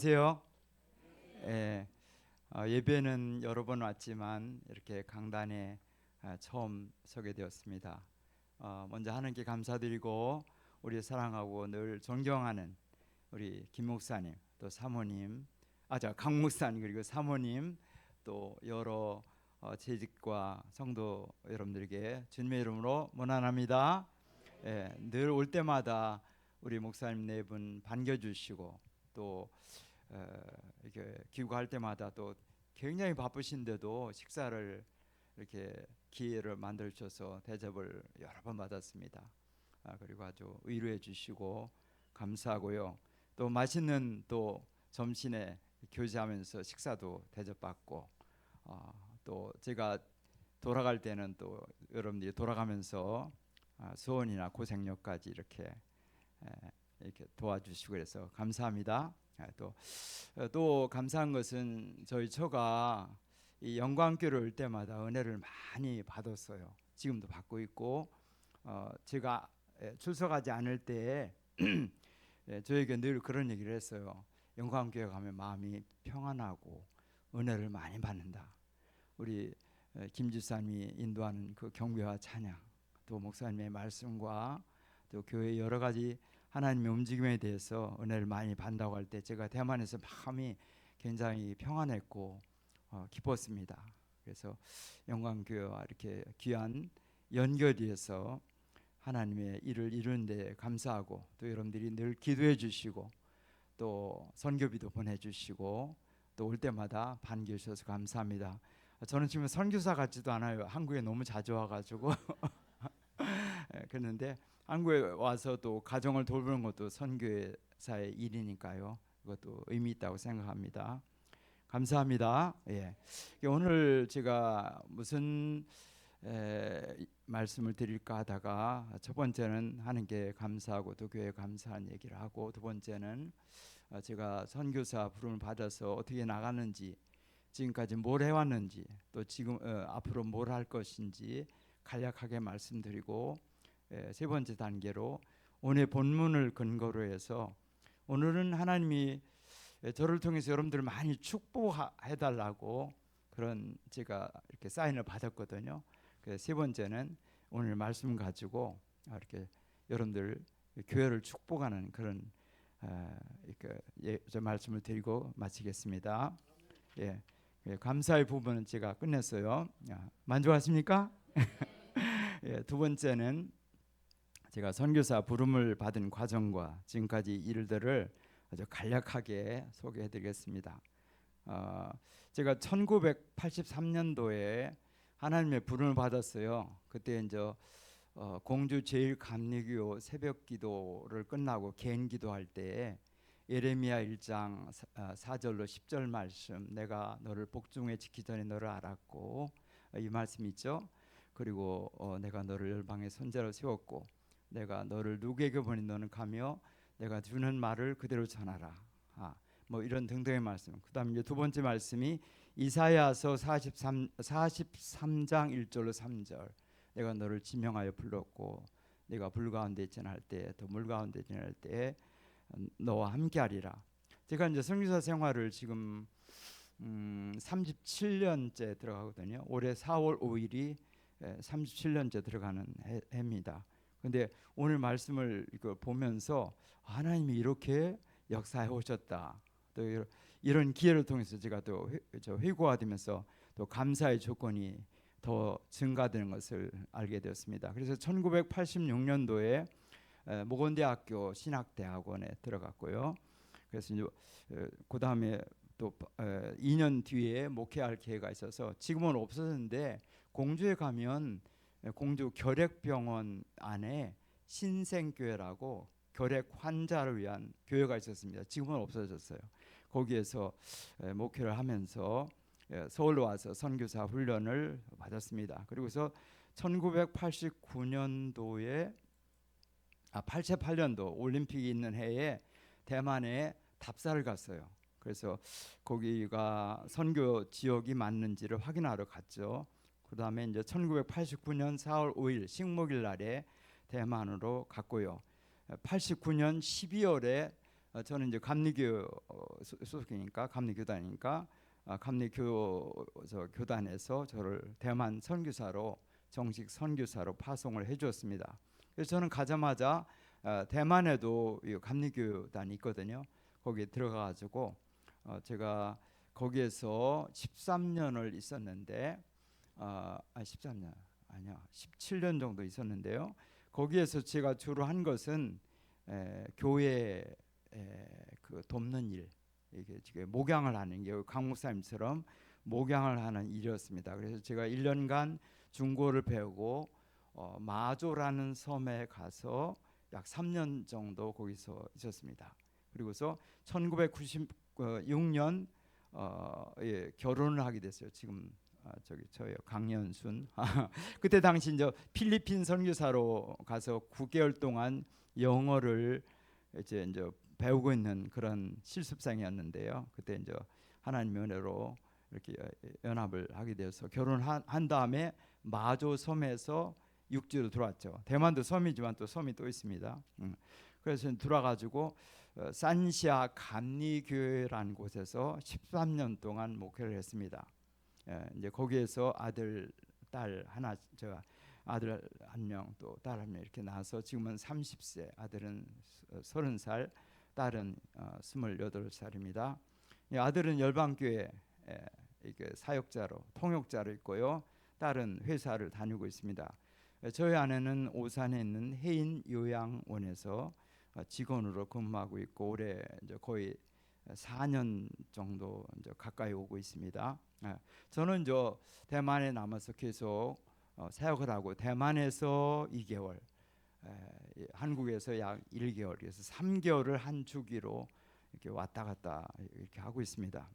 안녕하세요. 예, 예배는 여러 번 왔지만 이렇게 강단에 처음 서게 되었습니다. 먼저 하나님께 감사드리고 우리 사랑하고 늘 존경하는 우리 김 목사님, 또 사모님, 강 목사님 그리고 사모님, 또 여러 재직과 성도 여러분들에게 주님의 이름으로 문안합니다. 늘 올 때마다 우리 목사님 네 분 반겨주시고 또 이렇게 귀국할 때마다 또 굉장히 바쁘신데도 식사를 이렇게 기회를 만들어 주셔서 대접을 여러 번 받았습니다. 그리고 아주 의료해 주시고 감사하고요. 또 맛있는 또 점심에 교제하면서 식사도 대접받고 또 제가 돌아갈 때는 또 여러분들이 돌아가면서 소원이나 고생력까지 이렇게 도와주시고 그래서 감사합니다. 또 감사한 것은 저희 처가 이 영광교를 올 때마다 은혜를 많이 받았어요. 지금도 받고 있고 제가 출석하지 않을 때 저에게 늘 그런 얘기를 했어요. 영광교회 가면 마음이 평안하고 은혜를 많이 받는다. 우리 김 집사님이 인도하는 그 경배와 찬양, 또 목사님의 말씀과 또 교회 여러 가지 하나님의 움직임에 대해서 은혜를 많이 받는다고 할 때 제가 대만에서 마음이 굉장히 평안했고 기뻤습니다. 그래서 영광교회와 이렇게 귀한 연결해서 하나님의 일을 이루는데 감사하고 또 여러분들이 늘 기도해 주시고 또 선교비도 보내주시고 또 올 때마다 반겨 주셔서 감사합니다. 저는 지금 선교사 같지도 않아요. 한국에 너무 자주 와가지고 그런데 한국에 와서 또 가정을 돌보는 것도 선교사의 일이니까요. 그것도 의미 있다고 생각합니다. 감사합니다. 오늘 제가 무슨 말씀을 드릴까 하다가 첫 번째는 하나님께 감사하고 또 교회에 감사한 얘기를 하고 두 번째는 제가 선교사 부름을 받아서 어떻게 나가는지 지금까지 뭘 해왔는지 또 지금 앞으로 뭘 할 것인지 간략하게 말씀드리고 세 번째 단계로 오늘 본문을 근거로 해서 오늘은 하나님이 저를 통해서 여러분들을 많이 축복해 달라고 그런 제가 이렇게 사인을 받았거든요. 세 번째는 오늘 말씀 가지고 이렇게 여러분들 교회를 축복하는 그런 저 말씀을 드리고 마치겠습니다. 감사의 부분은 제가 끝냈어요. 만족하십니까? 두 번째는 제가 선교사 부름을 받은 과정과 지금까지 일들을 아주 간략하게 소개해드리겠습니다. 제가 1983년도에 하나님의 부름을 받았어요. 그때 이제 공주 제일감리교 새벽기도를 끝나고 개인 기도할 때 예레미야 1장 4절로 10절 말씀, 내가 너를 복중에 지키기 전에 너를 알았고, 이 말씀 있죠. 그리고 내가 너를 열방의 선자로 세웠고 내가 너를 누구에게 보내 너는 가며 내가 주는 말을 그대로 전하라. 뭐 이런 등등의 말씀. 그다음 이제 두 번째 말씀이 이사야서 43장 1절로 3절. 내가 너를 지명하여 불렀고 내가 불 가운데 지날 때 또 물 가운데 지날 때 너와 함께하리라. 제가 이제 선교사 생활을 지금 37년째 들어가거든요. 올해 4월 5일이 37년째 들어가는 해입니다. 근데 오늘 말씀을 이거 보면서 하나님이 이렇게 역사해 오셨다. 또 이런 기회를 통해서 제가 또 회고화되면서 또 감사의 조건이 더 증가되는 것을 알게 되었습니다. 그래서 1986년도에 모건대학교 신학대학원에 들어갔고요. 그래서 이제 그 다음에 또 2년 뒤에 목회할 기회가 있어서 지금은 없어졌는데 공주에 가면 공주 결핵병원 안에 신생교회라고 결핵 환자를 위한 교회가 있었습니다. 지금은 없어졌어요. 거기에서 목회를 하면서 서울로 와서 선교사 훈련을 받았습니다. 그리고서 1989년도에 88년도 올림픽이 있는 해에 대만에 답사를 갔어요. 그래서 거기가 선교 지역이 맞는지를 확인하러 갔죠. 그 다음에 이제 1989년 4월 5일 식목일 날에 대만으로 갔고요. 89년 12월에 저는 이제 감리교 소속이니까 감리교단이니까 감리교 교단에서 저를 대만 선교사로 정식 선교사로 파송을 해주었습니다. 그래서 저는 가자마자 대만에도 이 감리교단이 있거든요. 거기에 들어가가지고 제가 거기에서 13년을 있었는데 13년 아니야 17년 정도 있었는데요. 거기에서 제가 주로 한 것은 교회 그 돕는 일, 이게 목양을 하는 게 강 목사님처럼 목양을 하는 일이었습니다. 그래서 제가 1년간 중고를 배우고 마조라는 섬에 가서 약 3년 정도 거기서 있었습니다. 그리고서 1996년 결혼을 하게 됐어요. 지금 저요 강연순. 그때 당시 이제 필리핀 선교사로 가서 9개월 동안 영어를 이제 배우고 있는 그런 실습생이었는데요. 그때 이제 하나님의 은혜로 이렇게 연합을 하게 되어서 결혼한 다음에 마조 섬에서 육지로 들어왔죠. 대만도 섬이지만 또 섬이 또 있습니다. 그래서 들어와가지고 산시아 감리교회라는 곳에서 13년 동안 목회를 했습니다. 이제 거기에서 아들, 딸 하나, 저 아들 한 명, 또 딸 한 명 이렇게 낳아서 지금은 30세, 아들은 30살, 딸은 28살입니다. 아들은 열방교회 이게 사역자로, 통역자로 있고요. 딸은 회사를 다니고 있습니다. 저희 아내는 오산에 있는 해인 요양원에서 직원으로 근무하고 있고 올해 이제 거의 4년 정도 이제 가까이 오고 있습니다. 저는 저 대만에 남아서 계속 사역을 하고 대만에서 2개월, 한국에서 약 1개월, 그래서 3개월을 한 주기로 이렇게 왔다 갔다 이렇게 하고 있습니다.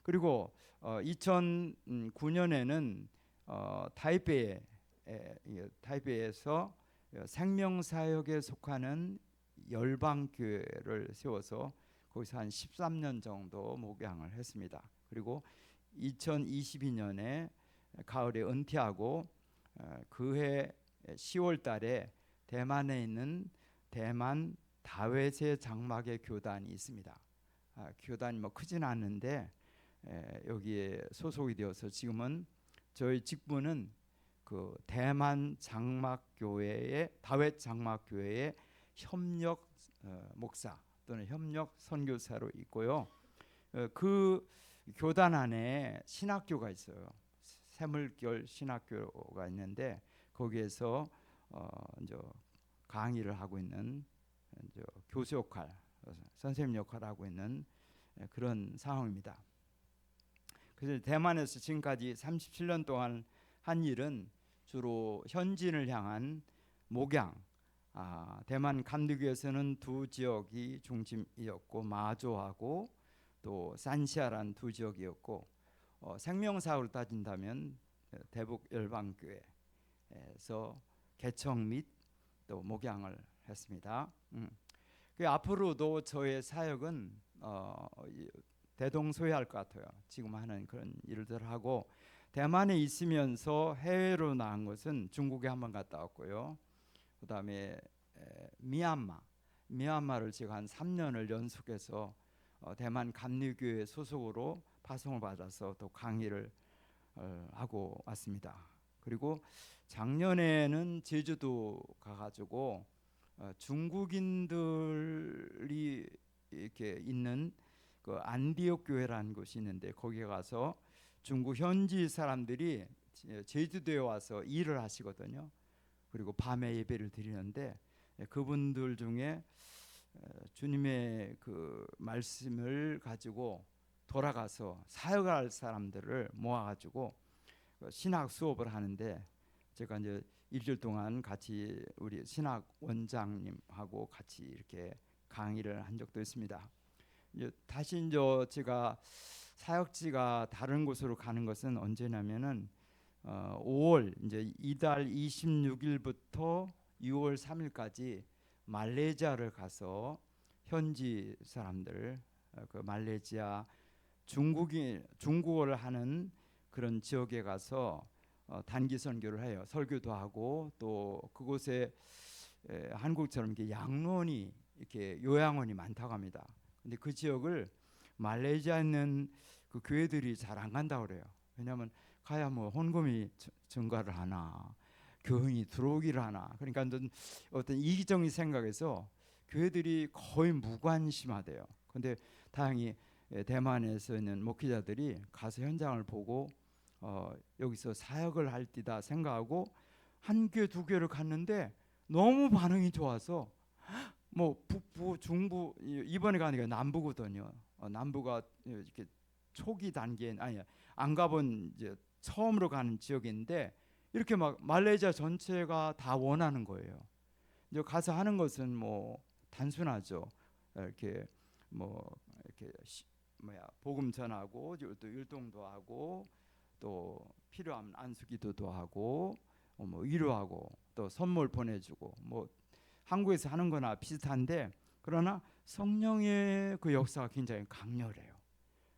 그리고 2009년에는 타이베이에서 생명사역에 속하는 열방교회를 세워서 거기서 한 13년 정도 목양을 했습니다. 그리고 2022년에 가을에 은퇴하고 그해 10월 달에 대만에 있는 대만 다회제 장막의 교단이 있습니다. 교단이 뭐 크진 않는데 여기에 소속이 되어서 지금은 저희 직분은 그 대만 장막교회의 다회 장막교회의 협력 목사 또는 협력 선교사로 있고요. 그 교단 안에 신학교가 있어요. 새물결 신학교가 있는데 거기에서 이제 강의를 하고 있는 이제 교수 역할, 선생님 역할을 하고 있는 그런 상황입니다. 그래서 대만에서 지금까지 37년 동안 한 일은 주로 현지인을 향한 목양. 대만 감리교에서는 두 지역이 중심이었고 마조하고 또 산시아라는 두 지역이었고 생명사역으로 따진다면 대북 열방교회에서 개청 및 또 목양을 했습니다. 그 앞으로도 저의 사역은 대동소이할 것 같아요. 지금 하는 그런 일들 하고 대만에 있으면서 해외로 나간 것은 중국에 한번 갔다 왔고요. 그다음에 미얀마를 제가 한 3년을 연속해서 대만 감리교회 소속으로 파송을 받아서 또 강의를 하고 왔습니다. 그리고 작년에는 제주도 가가지고 중국인들이 이렇게 있는 그 안디옥 교회라는 곳이 있는데 거기에 가서 중국 현지 사람들이 제주도에 와서 일을 하시거든요. 그리고 밤에 예배를 드리는데 그분들 중에 주님의 그 말씀을 가지고 돌아가서 사역할 사람들을 모아가지고 신학 수업을 하는데 제가 이제 일주일 동안 같이 우리 신학 원장님하고 같이 이렇게 강의를 한 적도 있습니다. 이제 다시 이제 제가 사역지가 다른 곳으로 가는 것은 언제냐면은 5월 이제 이달 26일부터 6월 3일까지 말레이시아를 가서 현지 사람들 그 말레이시아 중국어를 하는 그런 지역에 가서 단기 선교를 해요. 설교도 하고 또 그곳에 한국처럼 이렇게 양론이 이렇게 요양원이 많다고 합니다. 근데 그 지역을 말레이시아에 있는 그 교회들이 잘 안 간다고 그래요. 왜냐하면 가야 뭐 헌금이 증가를 하나, 교인이 들어오기를 하나. 그러니까 어떤 이기적인 생각에서 교회들이 거의 무관심하대요. 근데 다행히 대만에서 있는 목회자들이 가서 현장을 보고 여기서 사역을 할디다 생각하고 한 교회 두 교회를 갔는데 너무 반응이 좋아서 뭐 북부 중부 이번에 가니까 남부거든요. 남부가 이렇게 초기 단계 아니 안 가본 이제 처음으로 가는 지역인데 이렇게 막 말레이시아 전체가 다 원하는 거예요. 이제 가서 하는 것은 뭐 단순하죠. 이렇게 뭐 이렇게 복음 전하고 또 율동도 하고 또 필요하면 안수기도도 하고 뭐 위로하고 또 선물 보내주고 뭐 한국에서 하는 거나 비슷한데 그러나 성령의 그 역사가 굉장히 강렬해요.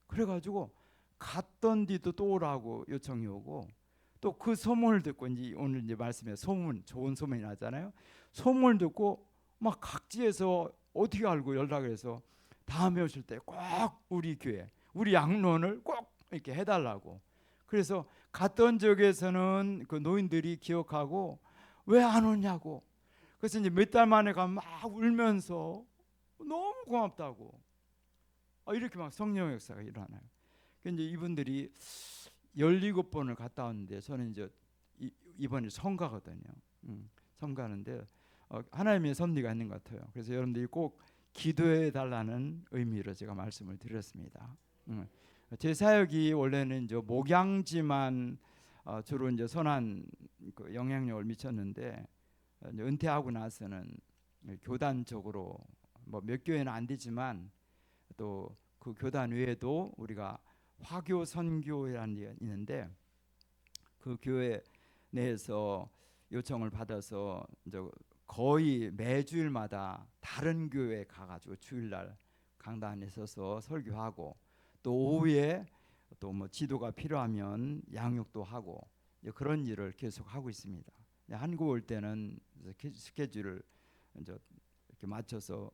그래가지고 갔던 뒤도 또 오라고 요청이 오고 또 그 소문을 듣고 이제 오늘 이제 말씀에 소문 좋은 소문이 나잖아요. 소문을 듣고 막 각지에서 어떻게 알고 연락을 해서 다음에 오실 때 꼭 우리 교회 우리 양론을 꼭 이렇게 해달라고. 그래서 갔던 지역에서는 그 노인들이 기억하고 왜 안 오냐고. 그래서 이제 몇 달 만에 가면 막 울면서 너무 고맙다고. 이렇게 막 성령 역사가 일어나요. 이제 이분들이 17번을 갔다 왔는데 저는 이제 이번에 성가거든요. 성가하는데 하나님의 섭리가 있는 것 같아요. 그래서 여러분들이 꼭 기도해 달라는 의미로 제가 말씀을 드렸습니다. 제 사역이 원래는 이제 목양지만 주로 이제 선한 그 영향력을 미쳤는데 이제 은퇴하고 나서는 교단적으로 뭐 몇 교회는 안 되지만 또 그 교단 외에도 우리가 화교 선교회라는 게 있는데 그 교회 내에서 요청을 받아서 이제 거의 매주일마다 다른 교회에 가가지고 주일날 강단에 서서 설교하고 또 오후에 또 뭐 지도가 필요하면 양육도 하고 그런 일을 계속 하고 있습니다. 한국 올 때는 스케줄을 이제 이렇게 맞춰서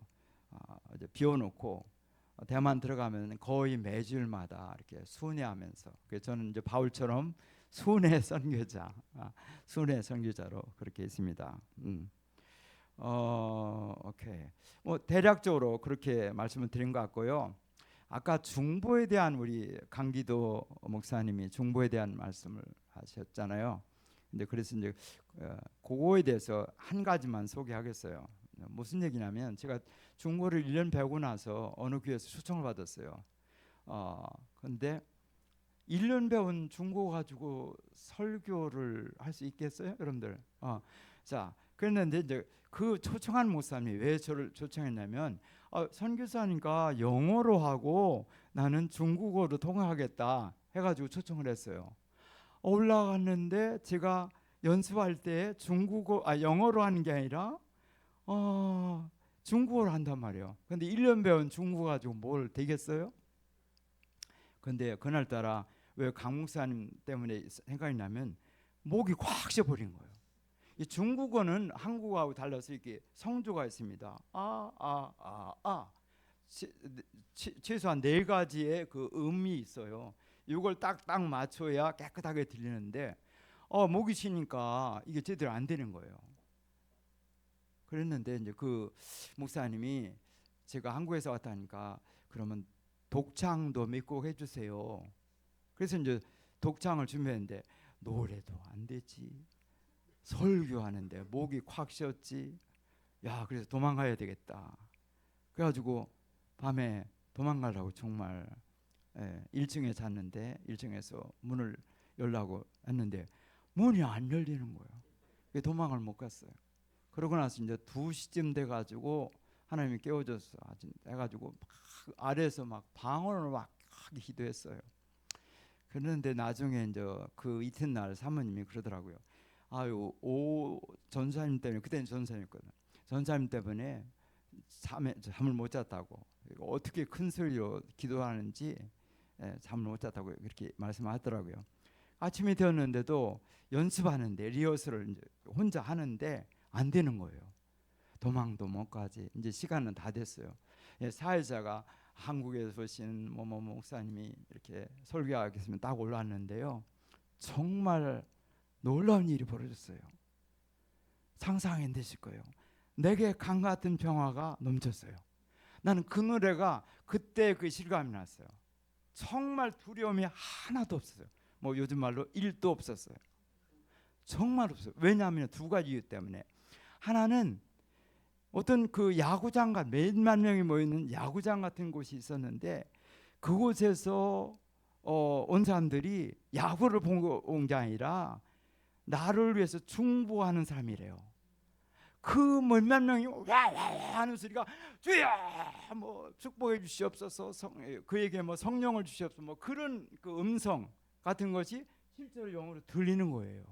이제 비워놓고 대만 들어가면 거의 매주일마다 이렇게 순회하면서 그래서 저는 이제 바울처럼 순회 선교자, 순회 선교자로 그렇게 있습니다. 오케이. 뭐 대략적으로 그렇게 말씀을 드린 것 같고요. 아까 중보에 대한 우리 강기도 목사님이 중보에 대한 말씀을 하셨잖아요. 근데 그래서 이제 그거에 대해서 한 가지만 소개하겠어요. 무슨 얘기냐면 제가 중고를 1년 배우고 나서 어느 교회에서 초청을 받았어요. 근데 1년 배운 중고 가지고 설교를 할 수 있겠어요, 여러분들? 자, 그랬는데 이제 그 초청한 목사님이 왜 저를 초청했냐면 선교사니까 영어로 하고 나는 중국어로 통화하겠다 해가지고 초청을 했어요. 올라갔는데 제가 연습할 때 영어로 하는 게 아니라 중국어를 한단 말이에요. 근데 1년 배운 중국어 가지고 뭘 되겠어요? 근데 그날따라 왜 강목사님 때문에 생각이 나면 목이 꽉 쉬어버린 거예요. 이 중국어는 한국어하고 달라서 이렇게 성조가 있습니다. 최소한 4가지의 그 음이 있어요. 이걸 딱딱 맞춰야 깨끗하게 들리는데 목이 쉬니까 이게 제대로 안 되는 거예요. 그랬는데 이제 그 목사님이 제가 한국에서 왔다니까 그러면 독창도 몇 곡 해주세요. 그래서 이제 독창을 준비했는데 노래도 안 되지. 설교하는데 목이 콱 쉬었지. 야, 그래서 도망가야 되겠다. 그래가지고 밤에 도망가려고 정말 1층에 잤는데 1층에서 문을 열라고 했는데 문이 안 열리는 거예요. 도망을 못 갔어요. 그러고 나서 이제 2시쯤 돼가지고 하나님이 깨워줬어. 해가지고 막 아래에서 막 방언을 막 기도했어요. 그런데 나중에 이제 그 이튿날 사모님이 그러더라고요. 오 전사님 때문에, 그때는 전사님이었거든. 전사님 때문에 잠을 못 잤다고. 어떻게 큰 소리로 기도하는지 잠을 못 잤다고 그렇게 말씀하더라고요. 아침이 되었는데도 연습하는데 리허설을 이제 혼자 하는데 안 되는 거예요. 도망도 못 가지. 이제 시간은 다 됐어요. 예, 사회자가 한국에서 오신 뭐뭐 목사님이 이렇게 설교하겠으면 딱 올라왔는데요. 정말 놀라운 일이 벌어졌어요. 상상 안 되실 거예요. 내게 강 같은 평화가 넘쳤어요. 나는 그 노래가 그때 그 실감이 났어요. 정말 두려움이 하나도 없었어요. 뭐 요즘 말로 1도 없었어요. 정말 없어요. 왜냐하면 두 가지 이유 때문에. 하나는 어떤 그 야구장 같은 몇만 명이 모이는 야구장 같은 곳이 있었는데 그곳에서 온 사람들이 야구를 보고 온 게 아니라 나를 위해서 중보하는 사람이래요. 그 몇만 명이 와와 하는 소리가 주여 뭐 축복해 주시옵소서, 그에게 뭐 성령을 주시옵소서, 뭐 그런 그 음성 같은 것이 실제로 영어로 들리는 거예요.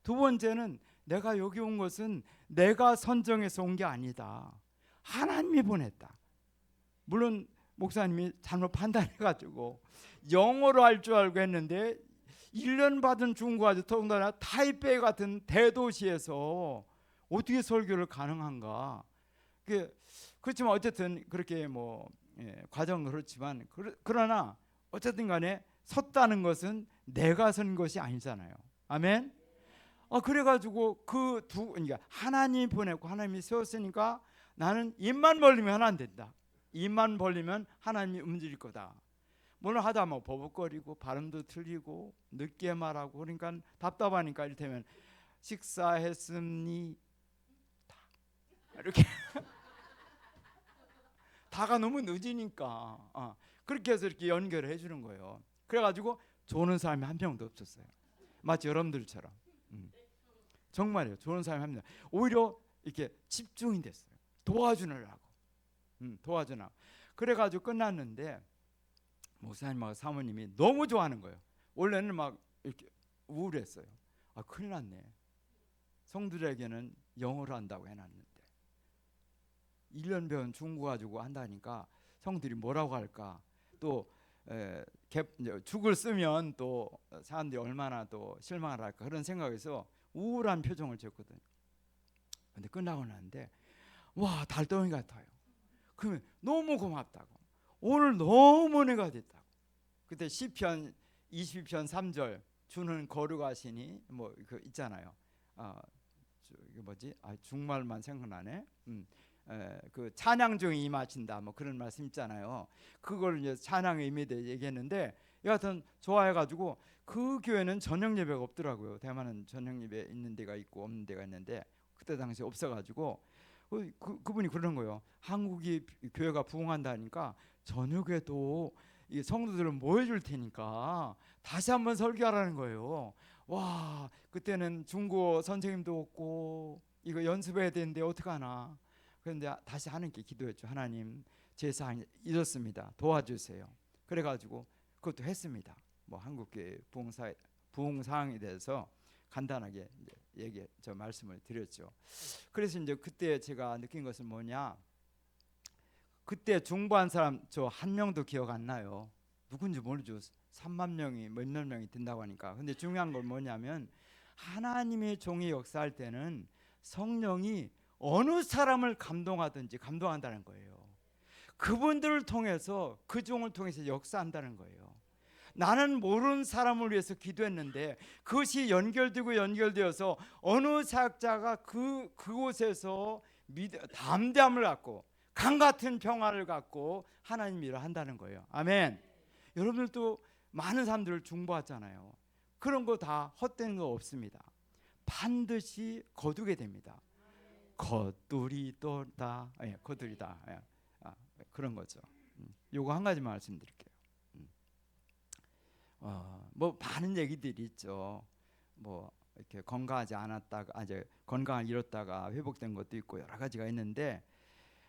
두 번째는 내가 여기 온 것은 내가 선정해서 온 게 아니다. 하나님이 보냈다. 물론 목사님이 잘못 판단해가지고 영어로 할 줄 알고 했는데 1년 받은 중국아주 더군다나 타이베이 같은 대도시에서 어떻게 설교를 가능한가? 그렇지만 어쨌든 그렇게 뭐 과정은 그렇지만 그러나 어쨌든 간에 섰다는 것은 내가 선 것이 아니잖아요. 아멘. 그래가지고 그러니까 하나님이 보냈고 하나님이 세웠으니까 나는 입만 벌리면 하나 안 된다. 입만 벌리면 하나님이 움직일 거다. 물론 하다 뭐 버벅거리고 발음도 틀리고 늦게 말하고 그러니까 답답하니까 이를테면 식사했습니다 이렇게 다가 너무 늦으니까 그렇게 해서 이렇게 연결을 해주는 거예요. 그래가지고 조는 사람이 한 명도 없었어요. 마치 여러분들처럼. 정말이에요. 좋은 사람이 합니다. 오히려 이렇게 집중이 됐어요. 도와주느라고. 도와주나. 그래가지고 끝났는데 목사님하고 사모님이 너무 좋아하는 거예요. 원래는 막 이렇게 우울했어요. 큰일 났네. 성들에게는 영어로 한다고 해놨는데 1년 배운 중국 가지고 한다니까 성들이 뭐라고 할까. 또 죽을 쓰면 또 사람들이 얼마나 또 실망을 할까 그런 생각에서 우울한 표정을 지었거든요. 근데 끝나고 나는데 와 달덩이 같아요. 그러면 너무 고맙다고 오늘 너무 은혜가 됐다고. 그때 시편 22편 3절 주는 거룩하시니 뭐 그 있잖아요. 이게 뭐지? 중말만 생각나네. 그 찬양 중에 임하신다 뭐 그런 말씀 있잖아요. 그걸 이제 찬양의 의미에 대해 얘기했는데 여하튼 좋아해가지고 그 교회는 저녁 예배가 없더라고요. 대만은 저녁 예배 있는 데가 있고 없는 데가 있는데 그때 당시 없어가지고 그분이 그러는 거예요. 한국이 교회가 부흥한다니까 저녁에도 이 성도들은 모여줄 테니까 다시 한번 설교하라는 거예요. 와 그때는 중국어 선생님도 없고 이거 연습해야 되는데 어떡하나. 그런데 다시 하나님께 기도했죠. 하나님 제사 잊었습니다. 도와주세요. 그래가지고 그것도 했습니다. 뭐 한국교회 부흥 상황에 대해서 간단하게 이제 말씀을 드렸죠. 그래서 이제 그때 제가 느낀 것은 뭐냐? 그때 중보한 사람 저 한 명도 기억 안 나요. 누군지 모르죠. 3만 명이 몇몇 명이 된다고 하니까. 근데 중요한 건 뭐냐면 하나님의 종이 역사할 때는 성령이 어느 사람을 감동하든지 감동한다는 거예요. 그분들을 통해서 그 종을 통해서 역사한다는 거예요. 나는 모르는 사람을 위해서 기도했는데 그것이 연결되어서 어느 사역자가 그곳에서 담대함을 갖고 강 같은 평화를 갖고 하나님 일을 한다는 거예요. 아멘. 여러분들도 많은 사람들을 중보하잖아요. 그런 거 다 헛된 거 없습니다. 반드시 거두게 됩니다. 거두리도다. 거두리다. 그런 거죠. 요거 한 가지 말씀드릴게요. 뭐 많은 얘기들이 있죠. 뭐 이렇게 건강하지 않았다가 이제 건강을 잃었다가 회복된 것도 있고 여러 가지가 있는데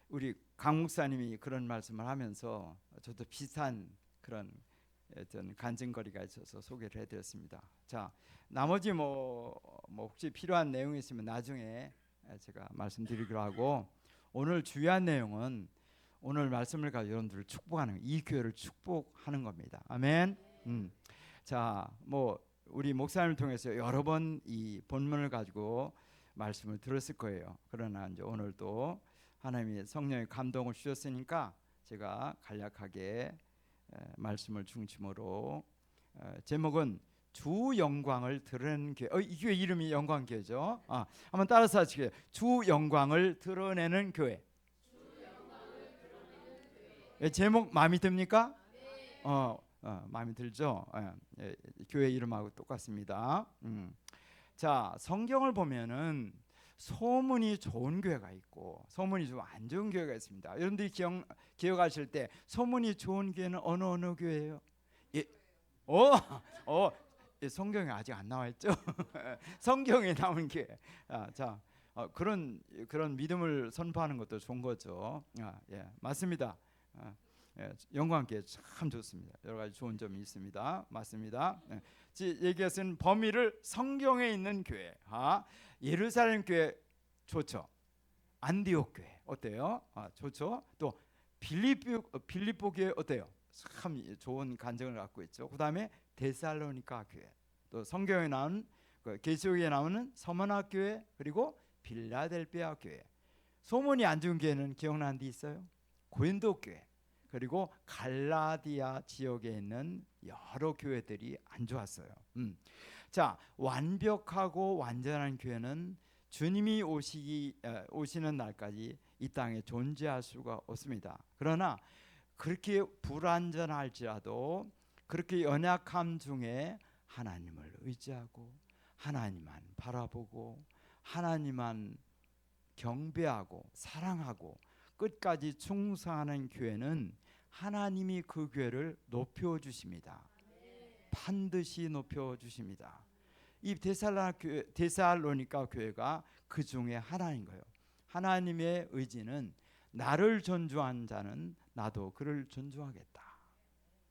우리 강 목사님이 그런 말씀을 하면서 저도 비슷한 그런 어떤 간증거리가 있어서 소개를 해드렸습니다. 자, 나머지 뭐 혹시 필요한 내용이 있으면 나중에 제가 말씀드리기로 하고 오늘 주요한 내용은 오늘 말씀을 가지고 여러분들을 축복하는 이 교회를 축복하는 겁니다. 아멘. 자, 뭐 우리 목사님을 통해서 여러 번 이 본문을 가지고 말씀을 들었을 거예요. 그러나 이제 오늘도 하나님이 성령의 감동을 주셨으니까 제가 간략하게 말씀을 중심으로 제목은 주 영광을 드러내는 교회. 이 교회 이름이 영광교회죠. 한번 따라서 하시게요. 주 영광을 드러내는 교회. 제목 마음에 듭니까? 마음에 들죠? 교회 이름하고 똑같습니다. 자, 성경을 보면은 소문이 좋은 교회가 있고 소문이 좀 안 좋은 교회가 있습니다. 여러분들이 기억하실 때 소문이 좋은 교회는 어느 교회예요? 예. 성경에 아직 안 나와 있죠? 성경에 나온 교회. 자, 그런 믿음을 선포하는 것도 좋은 거죠. 예, 맞습니다. 영광교회 참 좋습니다. 여러 가지 좋은 점이 있습니다. 맞습니다. 얘기했은 범위를 성경에 있는 교회. 예루살렘 교회 좋죠. 안디옥 교회 어때요? 좋죠. 또 빌립보 교회 어때요? 참 좋은 간증을 갖고 있죠. 그다음에 데살로니가 교회, 또 성경에 나오는 계시록에 나오는 서머나 교회, 그리고 빌라델피아 교회. 소문이 안 좋은 교회는 기억나는 데 있어요? 고린도 교회, 그리고 갈라디아 지역에 있는 여러 교회들이 안 좋았어요. 자, 완벽하고 완전한 교회는 주님이 오시는 날까지 이 땅에 존재할 수가 없습니다. 그러나 그렇게 불완전할지라도 그렇게 연약함 중에 하나님을 의지하고 하나님만 바라보고 하나님만 경배하고 사랑하고 끝까지 충성하는 교회는 하나님이 그 교회를 높여주십니다. 반드시 높여주십니다. 이 데살로니가 교회가 그 중에 하나인 거예요. 하나님의 의지는 나를 존중한 자는 나도 그를 존중하겠다.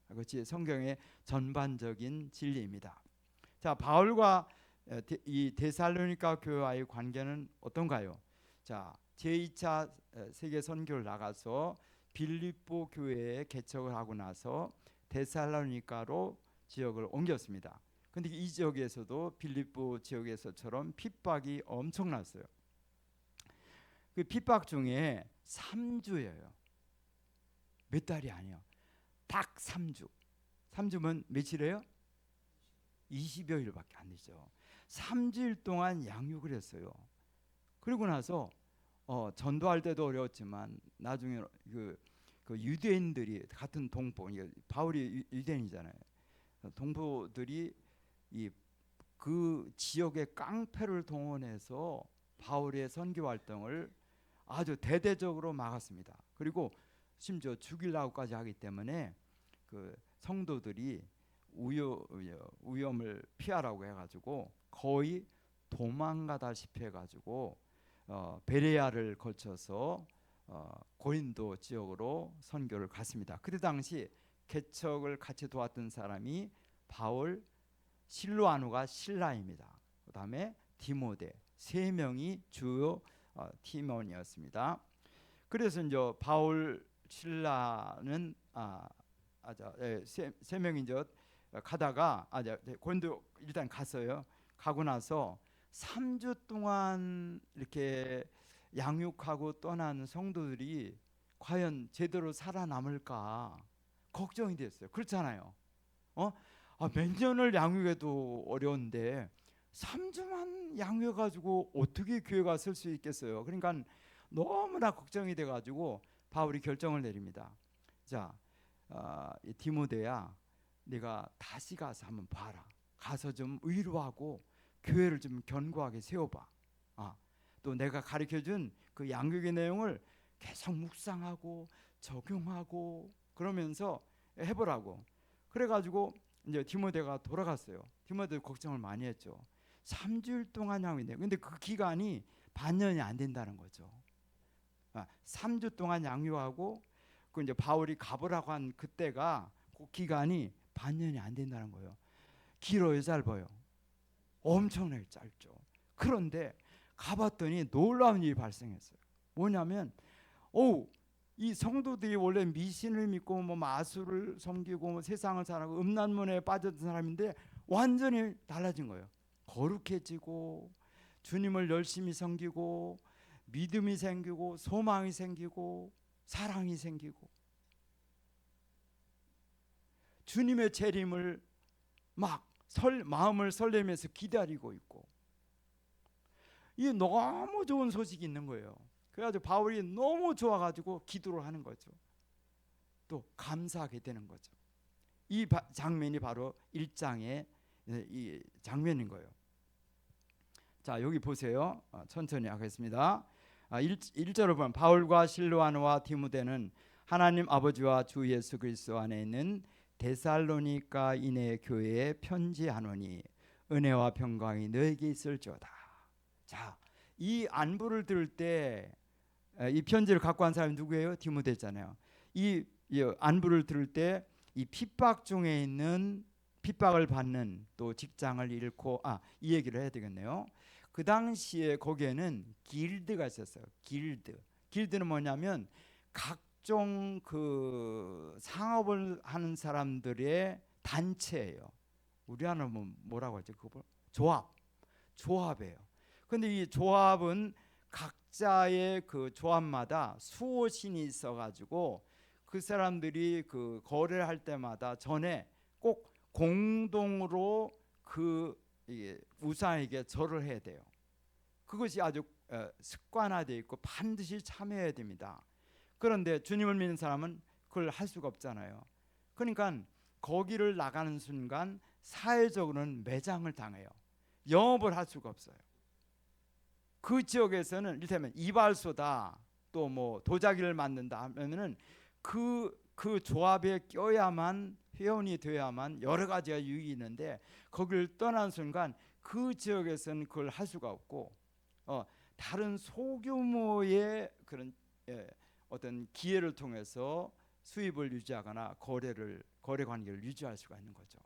그것이 성경의 전반적인 진리입니다. 자, 바울과 이 데살로니가 교회와의 관계는 어떤가요? 자, 제2차 세계 선교를 나가서 빌립보 교회에 개척을 하고 나서 데살로니가로 지역을 옮겼습니다. 근데 이 지역에서도 빌립보 지역에서처럼 핍박이 엄청났어요. 그 핍박 중에 3주예요. 몇 달이 아니에요. 딱 3주. 3주면 며칠이에요? 20여일밖에 안 되죠. 3주일 동안 양육을 했어요. 그리고 나서 전도할 때도 어려웠지만 나중에 그 유대인들이 같은 동포, 바울이 유대인이잖아요. 동포들이 그 지역의 깡패를 동원해서 바울의 선교 활동을 아주 대대적으로 막았습니다. 그리고 심지어 죽이려고까지 하기 때문에 그 성도들이 위험을 피하라고 해가지고 거의 도망가다시피 해가지고 베레아를 거쳐서 고린도 지역으로 선교를 갔습니다. 그때 당시 개척을 같이 도왔던 사람이 바울, 실로아누가 신라입니다. 그 다음에 디모데, 3명이 주요 팀원이었습니다. 그래서 이제 바울, 신라는 세 명이 이제 가다가 고린도 일단 갔어요. 가고 나서 3주 동안 이렇게 양육하고 떠난 성도들이 과연 제대로 살아남을까 걱정이 됐어요. 그렇잖아요. 몇 년을 양육해도 어려운데 3주만 양육해가지고 어떻게 교회가 설 수 있겠어요? 그러니까 너무나 걱정이 돼가지고 바울이 결정을 내립니다. 자, 디모데야, 네가 다시 가서 한번 봐라. 가서 좀 위로하고 교회를 좀 견고하게 세워봐. 또 내가 가르쳐준 그 양육의 내용을 계속 묵상하고 적용하고 그러면서 해보라고. 그래가지고 이제 디모데가 돌아갔어요. 디모데 걱정을 많이 했죠. 3주일 동안 양육인데, 근데 그 기간이 반년이 안 된다는 거죠. 3주 동안 양육하고 그 이제 바울이 가보라고 한 그때가 그 기간이 반년이 안 된다는 거예요. 길어요, 짧아요? 엄청나게 짧죠. 그런데 가봤더니 놀라운 일이 발생했어요. 뭐냐면, 이 성도들이 원래 미신을 믿고 뭐 마술을 섬기고 뭐 세상을 살아고 음란문에 빠졌던 사람인데 완전히 달라진 거예요. 거룩해지고 주님을 열심히 섬기고 믿음이 생기고 소망이 생기고 사랑이 생기고 주님의 재림을 막 마음을 설레면서 기다리고 있고, 이 너무 좋은 소식이 있는 거예요. 그래가지고 바울이 너무 좋아가지고 기도를 하는 거죠. 또 감사하게 되는 거죠. 이 장면이 바로 1장의 이 장면인 거예요. 자, 여기 보세요. 천천히 하겠습니다. 1절을 보면 바울과 실로아노와 디모데는 하나님 아버지와 주 예수 그리스도 안에 있는 데살로니가인의 교회에 편지하노니 은혜와 평강이 너에게 있을지어다. 자, 이 안부를 들을 때 이 편지를 갖고 간 사람이 누구예요? 디모데잖아요. 이 안부를 들을 때 이 핍박 중에 있는, 핍박을 받는, 또 직장을 잃고, 이 얘기를 해야 되겠네요. 그 당시에 거기에는 길드가 있었어요. 길드는 뭐냐면 각종 그 상업을 하는 사람들의 단체예요. 우리나라는 뭐라고 하죠? 그거 조합이에요. 근데 이 조합은 각자의 그 조합마다 수호신이 있어가지고 그 사람들이 그 거래를 할 때마다 전에 꼭 공동으로 그 우상에게 절을 해야 돼요. 그것이 아주 습관화되어 있고 반드시 참여해야 됩니다. 그런데 주님을 믿는 사람은 그걸 할 수가 없잖아요. 그러니까 거기를 나가는 순간 사회적으로는 매장을 당해요. 영업을 할 수가 없어요. 그 지역에서는 이를테면 이발소다, 또 뭐 도자기를 만든다 하면은 그 조합에 껴야만, 회원이 돼야만 여러 가지가 유익이 있는데, 거기를 떠난 순간 그 지역에서는 그걸 할 수가 없고, 다른 소규모의 그런 어떤 기회를 통해서 수입을 유지하거나 거래 관계를 유지할 수가 있는 거죠.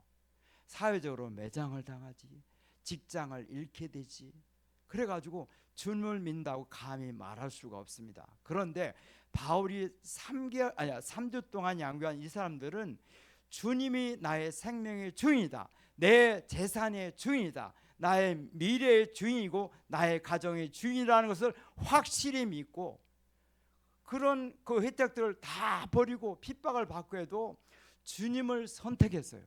사회적으로 매장을 당하지, 직장을 잃게 되지. 그래가지고 주님을 믿는다고 감히 말할 수가 없습니다. 그런데 바울이 3주 동안 양교한 이 사람들은 주님이 나의 생명의 주인이다, 내 재산의 주인이다, 나의 미래의 주인이고 나의 가정의 주인이라는 것을 확실히 믿고, 그런 그 혜택들을 다 버리고 핍박을 받고 해도 주님을 선택했어요.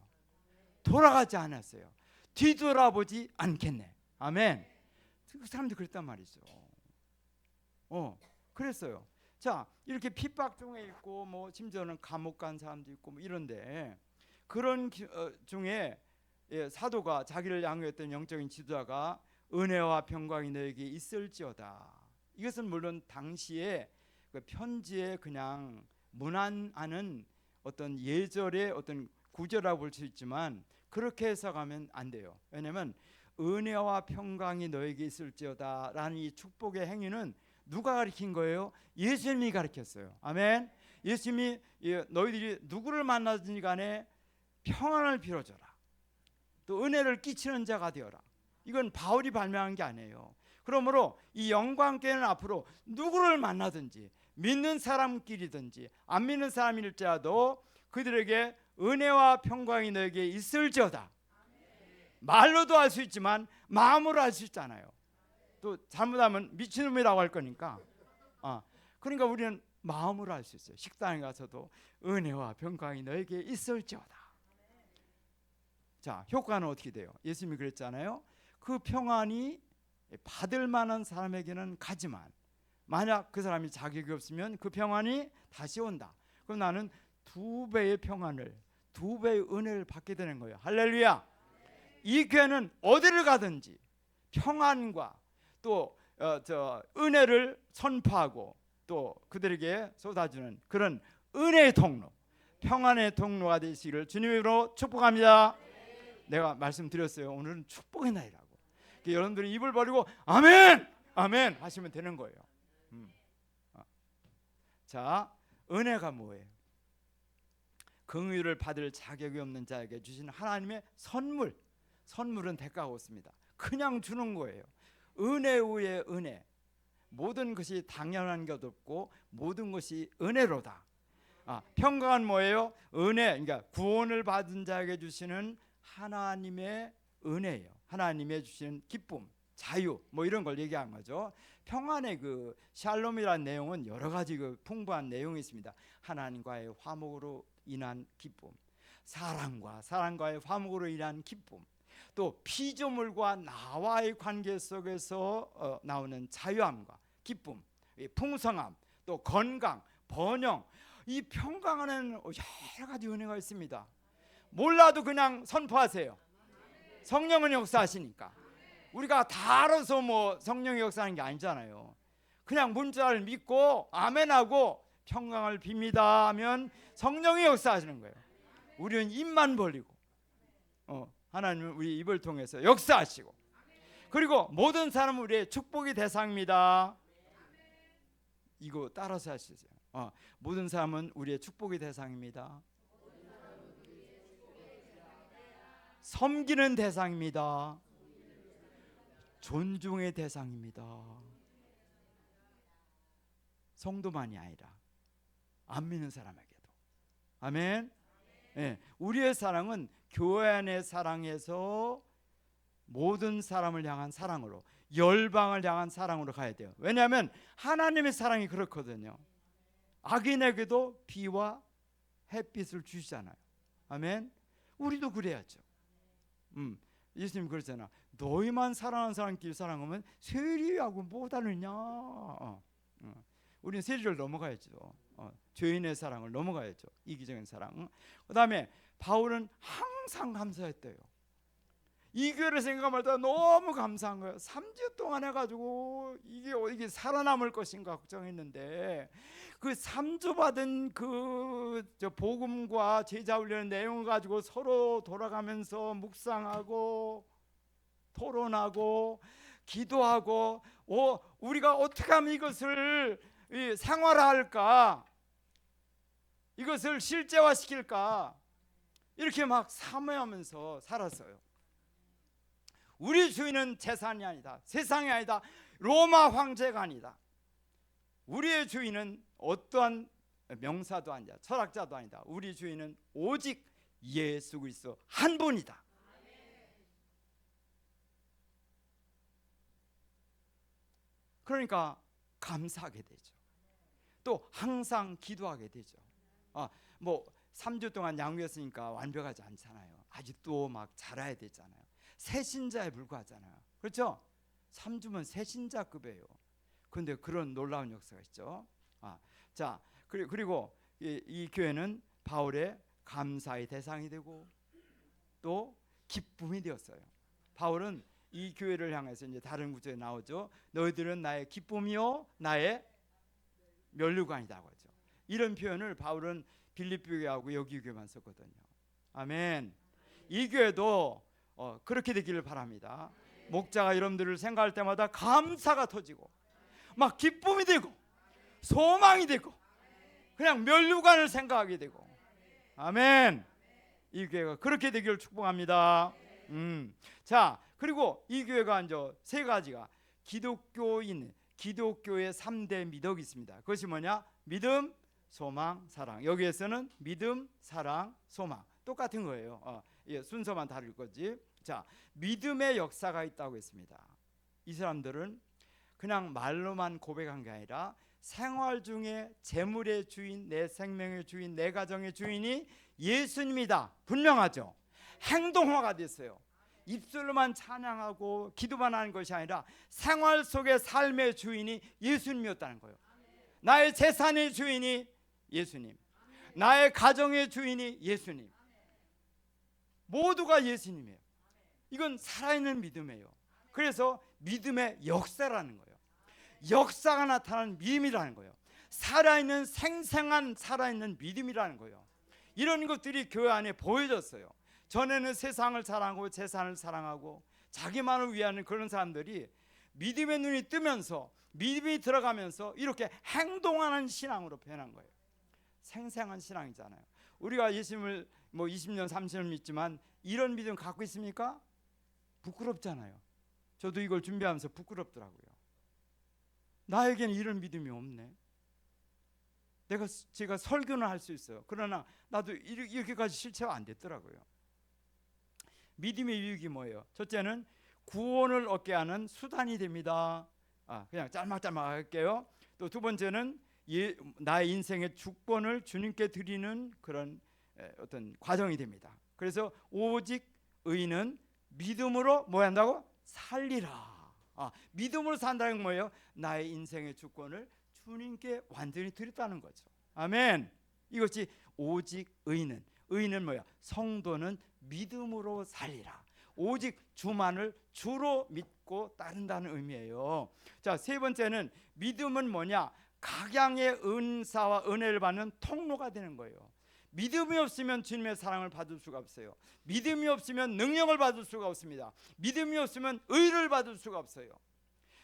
돌아가지 않았어요. 뒤돌아보지 않겠네. 아멘. 그 사람들이 그랬단 말이죠. 그랬어요. 자, 이렇게 핍박 중에 있고, 뭐 심지어는 감옥 간 사람도 있고 뭐 이런데, 그런 중에 사도가 자기를 양육했던 영적인 지도자가 은혜와 평강이 너에게 있을지어다. 이것은 물론 당시에 그 편지에 그냥 문안하는 어떤 예절의 어떤 구절이라고 볼 수 있지만, 그렇게 해석하면 안 돼요. 왜냐하면 은혜와 평강이 너에게 있을지어다 라는 이 축복의 행위는 누가 가르친 거예요? 예수님이 가르쳤어요. 아멘. 예수님이 너희들이 누구를 만나든지 간에 평안을 빌어줘라, 또 은혜를 끼치는 자가 되어라. 이건 바울이 발명한 게 아니에요. 그러므로 이 영광교회는 앞으로 누구를 만나든지, 믿는 사람끼리든지 안 믿는 사람일지라도 그들에게 은혜와 평강이 너에게 있을지어다. 말로도 할 수 있지만 마음으로 할 수 있잖아요. 또 잘못하면 미친놈이라고 할 거니까. 그러니까 우리는 마음으로 할 수 있어요. 식당에 가서도 은혜와 평강이 너에게 있을지어다. 자, 효과는 어떻게 돼요? 예수님이 그랬잖아요. 그 평안이 받을 만한 사람에게는 가지만, 만약 그 사람이 자격이 없으면 그 평안이 다시 온다. 그럼 나는 2배의 평안을, 2배의 은혜를 받게 되는 거예요. 할렐루야. 이 교회는 어디를 가든지 평안과 또 은혜를 선포하고 또 그들에게 쏟아주는 그런 은혜의 통로, 평안의 통로가 되시기를 주님으로 축복합니다. 내가 말씀드렸어요. 오늘은 축복의 날이라고. 여러분들이 입을 벌리고 아멘, 아멘 하시면 되는 거예요. 자, 은혜가 뭐예요? 긍휼을 받을 자격이 없는 자에게 주신 하나님의 선물. 선물은 대가가 없습니다. 그냥 주는 거예요. 은혜 위에 은혜. 모든 것이 당연한 것 없고 모든 것이 은혜로다. 평강은 뭐예요? 은혜, 그러니까 구원을 받은 자에게 주시는 하나님의 은혜예요. 하나님의 주시는 기쁨. 자유 뭐 이런 걸 얘기한 거죠. 평안의 그 샬롬이라는 내용은 여러 가지 그 풍부한 내용이 있습니다. 하나님과의 화목으로 인한 기쁨, 사랑과의 화목으로 인한 기쁨, 또 피조물과 나와의 관계 속에서 나오는 자유함과 기쁨, 풍성함, 또 건강, 번영, 이 평강 안에는 여러 가지 은혜가 있습니다. 몰라도 그냥 선포하세요. 성령은 역사하시니까. 우리가 다 알아서 뭐 성령이 역사하는 게 아니잖아요. 그냥 문자를 믿고 아멘하고 평강을 빕니다 하면 성령이 역사하시는 거예요. 우리는 입만 벌리고 하나님은 우리 입을 통해서 역사하시고, 그리고 모든 사람은 우리의 축복의 대상입니다. 이거 따라서 하시죠. 모든 사람은 우리의 축복의 대상입니다. 섬기는 대상입니다. 존중의 대상입니다. 성도만이 아니라 안 믿는 사람에게도. 아멘. 네, 우리의 사랑은 교회 안의 사랑에서 모든 사람을 향한 사랑으로, 열방을 향한 사랑으로 가야 돼요. 왜냐하면 하나님의 사랑이 그렇거든요. 악인에게도 비와 햇빛을 주시잖아요. 아멘. 우리도 그래야죠. 예수님 그러잖아. 너희만 사랑하는 사람끼리 사랑하면 세리하고 뭐 다르냐. 우리는 세리를 넘어가야죠. 죄인의 사랑을 넘어가야죠. 이기적인 사랑. 그 다음에 바울은 항상 감사했대요. 이 교회를 생각할 때 너무 감사한 거예요. 3주 동안 해가지고 이게 살아남을 것인가 걱정했는데, 그 3주 받은 그 복음과 제자 훈련의 내용을 가지고 서로 돌아가면서 묵상하고 토론하고 기도하고, 우리가 어떻게 하면 이것을 생활화할까, 이것을 실제화시킬까, 이렇게 막 사모하면서 살았어요. 우리 주인은 재산이 아니다, 세상이 아니다, 로마 황제가 아니다. 우리의 주인은 어떠한 명사도 아니다, 철학자도 아니다. 우리 주인은 오직 예수 그리스도 한 분이다. 그러니까 감사하게 되죠. 또 항상 기도하게 되죠. 뭐 3주 동안 양육했으니까 완벽하지 않잖아요. 아직도 막 자라야 되잖아요. 새신자에 불과하잖아요. 그렇죠? 3주면 새신자급이에요. 그런데 그런 놀라운 역사가 있죠. 자, 그리고 이 교회는 바울의 감사의 대상이 되고 또 기쁨이 되었어요. 바울은 이 교회를 향해서 이제 다른 구절에 나오죠. 너희들은 나의 기쁨이요 나의 면류관이라고 하죠. 이런 표현을 바울은 빌립보 교회하고 여기 교회만 썼거든요. 아멘. 이 교회도 그렇게 되기를 바랍니다. 목자가 여러분들을 생각할 때마다 감사가 터지고 막 기쁨이 되고 소망이 되고 그냥 면류관을 생각하게 되고. 아멘. 이 교회가 그렇게 되기를 축복합니다. 자, 그리고 이 교회가 이제 세 가지가 기독교의 3대 미덕이 있습니다. 그것이 뭐냐? 믿음, 소망, 사랑. 여기에서는 믿음, 사랑, 소망 똑같은 거예요. 순서만 다를 거지. 자, 믿음의 역사가 있다고 했습니다. 이 사람들은 그냥 말로만 고백한 게 아니라 생활 중에 재물의 주인, 내 생명의 주인, 내 가정의 주인이 예수님이다. 분명하죠. 행동화가 됐어요. 입술로만 찬양하고 기도만 하는 것이 아니라 생활 속의 삶의 주인이 예수님이었다는 거예요. 나의 재산의 주인이 예수님, 나의 가정의 주인이 예수님, 모두가 예수님이에요. 이건 살아있는 믿음이에요. 그래서 믿음의 역사라는 거예요. 역사가 나타나는 믿음이라는 거예요. 살아있는 생생한 살아있는 믿음이라는 거예요. 이런 것들이 교회 안에 보여졌어요. 전에는 세상을 사랑하고 재산을 사랑하고 자기만을 위하는 그런 사람들이 믿음의 눈이 뜨면서 믿음이 들어가면서 이렇게 행동하는 신앙으로 변한 거예요. 생생한 신앙이잖아요. 우리가 예수님을 뭐 20년 30년 믿지만 이런 믿음 갖고 있습니까? 부끄럽잖아요. 저도 이걸 준비하면서 부끄럽더라고요. 나에게는 이런 믿음이 없네. 제가 설교는 할 수 있어요. 그러나 나도 이렇게까지 실체가 안 됐더라고요. 믿음의 유익이 뭐예요? 첫째는 구원을 얻게 하는 수단이 됩니다. 그냥 짤막짤막 할게요. 또 두 번째는 나의 인생의 주권을 주님께 드리는 그런 어떤 과정이 됩니다. 그래서 오직 의인은 믿음으로 뭐 한다고? 살리라. 믿음으로 산다는 건 뭐예요? 나의 인생의 주권을 주님께 완전히 드렸다는 거죠. 아멘. 이것이 오직 의인은 뭐야? 성도는 믿음으로 살리라. 오직 주만을 주로 믿고 따른다는 의미예요. 자, 세 번째는 믿음은 뭐냐? 각양의 은사와 은혜를 받는 통로가 되는 거예요. 믿음이 없으면 주님의 사랑을 받을 수가 없어요. 믿음이 없으면 능력을 받을 수가 없습니다. 믿음이 없으면 의를 받을 수가 없어요.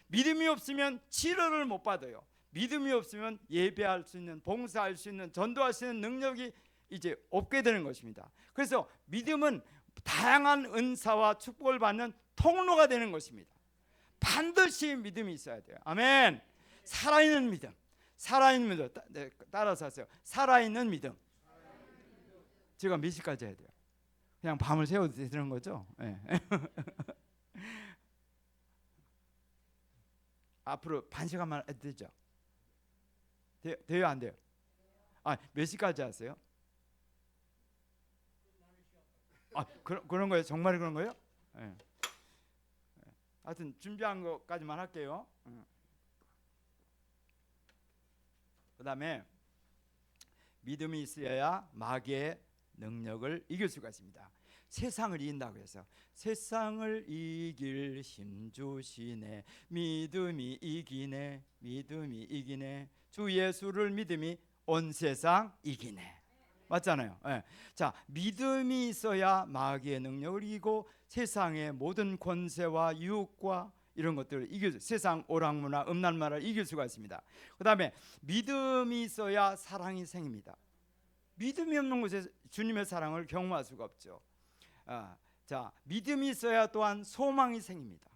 믿음이 없으면 치료를 못 받아요. 믿음이 없으면 예배할 수 있는, 봉사할 수 있는, 전도할 수 있는 능력이 이제 없게 되는 것입니다. 그래서 믿음은 다양한 은사와 축복을 받는 통로가 되는 것입니다. 반드시 믿음이 있어야 돼요. 아멘. 살아있는 믿음. 따라서 하세요. 살아있는 믿음. 제가 몇 시까지 해야 돼요? 그냥 밤을 새워도 되는 거죠? 네. 앞으로 반 시간만 해도 되죠? 돼요, 안 돼요? 몇 시까지 하세요? 그런 거예요? 정말 그런 거예요? 네. 하여튼 준비한 것까지만 할게요. 그 다음에 믿음이 있어야 마귀의 능력을 이길 수가 있습니다. 세상을 이긴다고 해서 세상을 이길 힘 주시네, 믿음이 이기네, 믿음이 이기네, 주 예수를 믿음이 온 세상 이기네. 맞잖아요. 네. 자, 믿음이 있어야 마귀의 능력을 이기고 세상의 모든 권세와 유혹과 이런 것들을 이길, 세상 오락문화 음란마를 이길 수가 있습니다. 그 다음에 믿음이 있어야 사랑이 생깁니다. 믿음이 없는 곳에 주님의 사랑을 경험할 수가 없죠. 자, 믿음이 있어야 또한 소망이 생깁니다.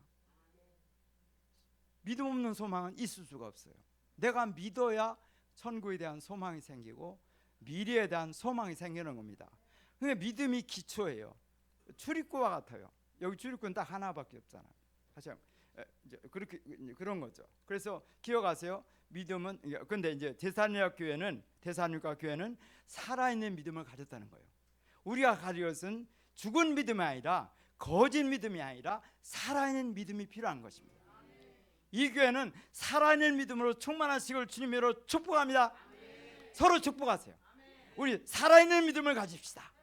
믿음 없는 소망은 있을 수가 없어요. 내가 믿어야 천국에 대한 소망이 생기고 미래에 대한 소망이 생기는 겁니다. 그러니까 믿음이 기초예요. 출입구와 같아요. 여기 출입구는 딱 하나밖에 없잖아요. 다시 한번 그렇게 그런 거죠. 그래서 기억하세요. 믿음은, 근데 이제 데살로니가 교회는 살아있는 믿음을 가졌다는 거예요. 우리가 가진 것은 죽은 믿음이 아니라, 거짓 믿음이 아니라 살아있는 믿음이 필요한 것입니다. 이 교회는 살아있는 믿음으로 충만하시길 주님으로 축복합니다. 서로 축복하세요. 우리 살아있는 믿음을 가집시다.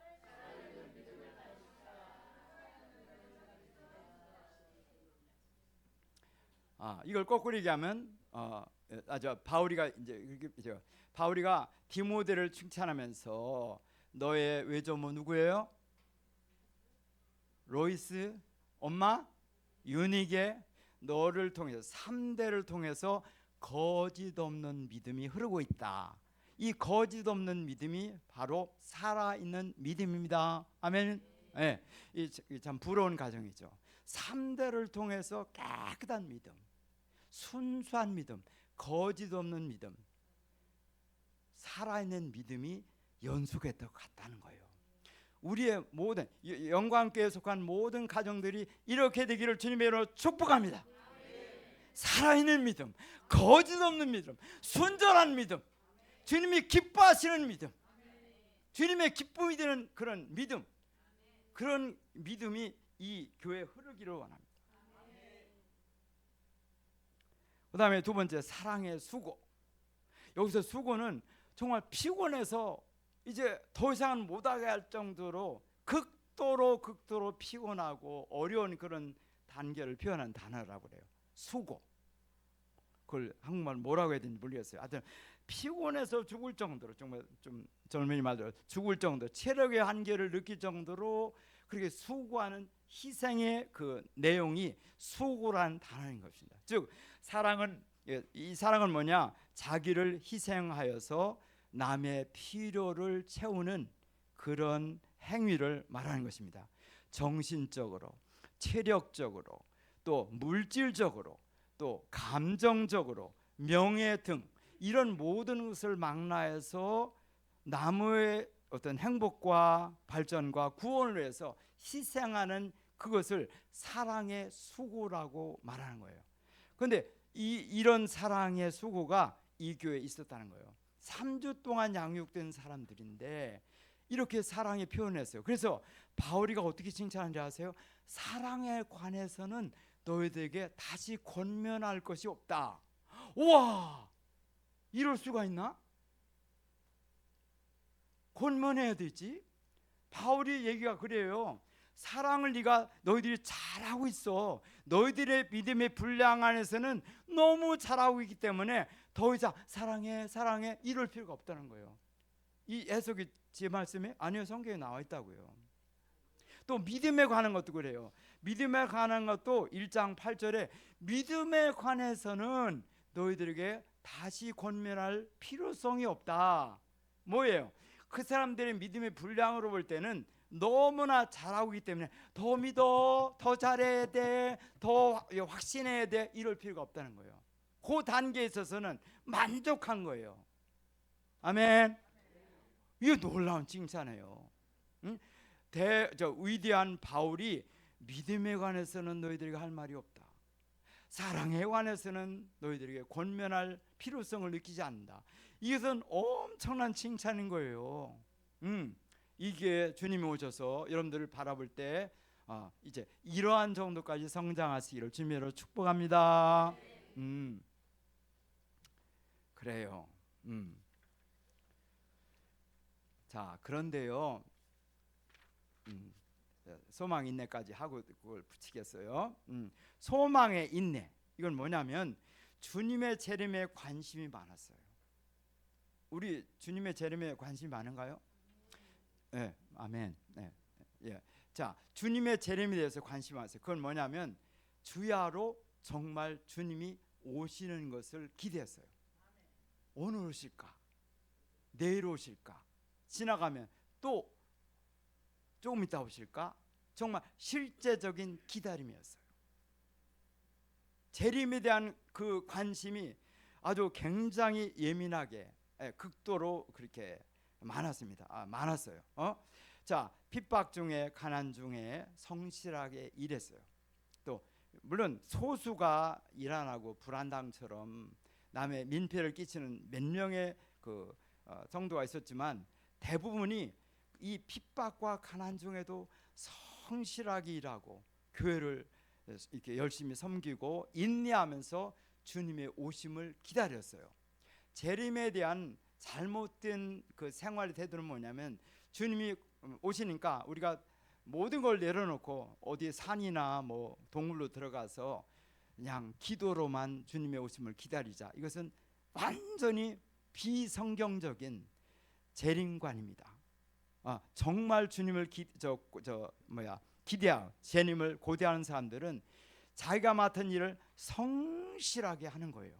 이걸 거꾸로 얘기하면 바울이가 디모데를 칭찬하면서 너의 외조모 누구예요? 로이스 엄마 유니게 너를 통해서 3대를 통해서 거짓 없는 믿음이 흐르고 있다. 이 거짓 없는 믿음이 바로 살아있는 믿음입니다. 아멘. 네, 참 부러운 가정이죠. 3대를 통해서 깨끗한 믿음, 순수한 믿음, 거짓 없는 믿음, 살아있는 믿음이 연속했다고 같다는 거예요. 우리의 모든 영광교회에 속한 모든 가정들이 이렇게 되기를 주님의 이름으로 축복합니다. 살아있는 믿음, 거짓 없는 믿음, 순전한 믿음, 주님이 기뻐하시는 믿음, 주님의 기쁨이 되는 그런 믿음, 그런 믿음이 이 교회에 흐르기를 원합니다. 그 다음에 두 번째, 사랑의 수고. 여기서 수고는 정말 피곤해서 이제 더 이상은 못하게 할 정도로 극도로 피곤하고 어려운 그런 단계를 표현한 단어라고 그래요. 수고. 그걸 한국말 뭐라고 해야 되는지 모르겠어요. 하여튼 피곤해서 죽을 정도로, 정말 좀 젊은이 말대로 죽을 정도, 체력의 한계를 느낄 정도로 그렇게 수고하는 희생의 그 내용이 수고라는 단어인 것입니다. 즉 이 사랑은 뭐냐? 자기를 희생하여서 남의 필요를 채우는 그런 행위를 말하는 것입니다. 정신적으로, 체력적으로, 또 물질적으로, 또 감정적으로, 명예 등 이런 모든 것을 망라해서 남의 어떤 행복과 발전과 구원을 위해서 희생하는 그것을 사랑의 수고라고 말하는 거예요. 그런데 이런 사랑의 수고가 이 교회에 있었다는 거예요. 3주 동안 양육된 사람들인데 이렇게 사랑에 표현했어요. 그래서 바울이가 어떻게 칭찬하는지 아세요? 사랑에 관해서는 너희들에게 다시 권면할 것이 없다. 우와, 이럴 수가 있나? 권면해야 되지. 바울이 얘기가 그래요. 사랑을 너희들이 잘하고 있어. 너희들의 믿음의 분량 안에서는 너무 잘하고 있기 때문에 더 이상 사랑해 사랑해 이럴 필요가 없다는 거예요. 이 해석이 제 말씀에 아니요, 성경에 나와 있다고요. 또 믿음에 관한 것도 그래요. 믿음에 관한 것도 1장 8절에 믿음에 관해서는 너희들에게 다시 권면할 필요성이 없다. 뭐예요? 그 사람들의 믿음의 분량으로 볼 때는 너무나 잘하고 있기 때문에 더 믿어, 더 잘해야 돼, 더 확신해야 돼 이럴 필요가 없다는 거예요. 그 단계에 있어서는 만족한 거예요. 아멘. 이거 놀라운 칭찬이에요. 응? 위대한 바울이 믿음에 관해서는 너희들에게 할 말이 없다. 사랑에 관해서는 너희들에게 권면할 필요성을 느끼지 않는다. 이것은 엄청난 칭찬인 거예요. 이게 주님이 오셔서 여러분들을 바라볼 때 이제 이러한 정도까지 성장하시기를 주님으로 축복합니다. 그래요. 자, 그런데요. 소망 인내까지 하고 그걸 붙이겠어요. 소망의 인내. 이건 뭐냐면 주님의 재림에 관심이 많았어요. 우리 주님의 재림에 관심이 많은가요? 네, 아멘. 네, 예. 자, 주님의 재림에 대해서 관심이 많았어요. 그건 뭐냐면 주야로 정말 주님이 오시는 것을 기대했어요. 오늘 오실까? 내일 오실까? 지나가면 또 조금 있다 오실까? 정말 실제적인 기다림이었어요. 재림에 대한 그 관심이 아주 굉장히 예민하게 극도로 그렇게 많았습니다. 많았어요. 자, 핍박 중에 가난 중에 성실하게 일했어요. 또 물론 소수가 일안하고 불안당처럼 남의 민폐를 끼치는 몇 명의 그 성도가 있었지만 대부분이 이 핍박과 가난 중에도 성실하게 일하고 교회를 이렇게 열심히 섬기고 인내하면서 주님의 오심을 기다렸어요. 재림에 대한 잘못된 그 생활의 태도는 뭐냐면 주님이 오시니까 우리가 모든 걸 내려놓고 어디 산이나 뭐 동굴로 들어가서 그냥 기도로만 주님의 오심을 기다리자. 이것은 완전히 비성경적인 재림관입니다. 정말 주님을 기대하고 재림을 고대하는 사람들은 자기가 맡은 일을 성실하게 하는 거예요.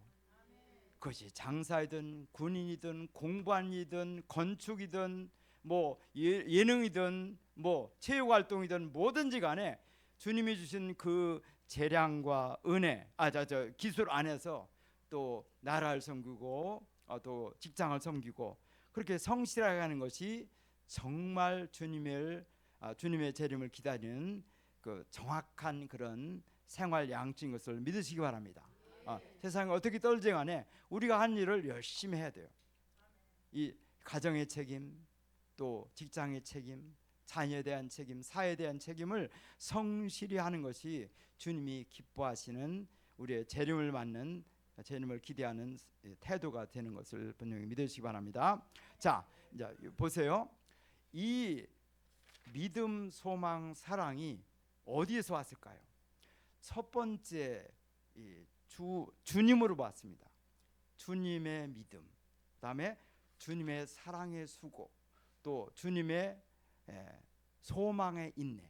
그것이 장사이든 군인이든 공부한이든 건축이든 뭐 예능이든 뭐 체육활동이든 뭐든지 간에 주님이 주신 그 재량과 은혜, 기술 안에서 또 나라를 섬기고 또 직장을 섬기고 그렇게 성실하게 하는 것이 정말 주님의 재림을 기다리는 그 정확한 그런 생활 양식인 것을 믿으시기 바랍니다. 세상에 어떻게 떨지 간에 우리가 한 일을 열심히 해야 돼요. 이 가정의 책임, 또 직장의 책임, 자녀에 대한 책임, 사회에 대한 책임을 성실히 하는 것이 주님이 기뻐하시는 우리의 재림을 맞는 재림을 기대하는 태도가 되는 것을 분명히 믿으시기 바랍니다. 자, 이제 보세요. 이 믿음, 소망, 사랑이 어디에서 왔을까요? 첫 번째 주님으로 봤습니다. 주님의 믿음, 그다음에 주님의 사랑의 수고, 또 주님의 소망의 인내.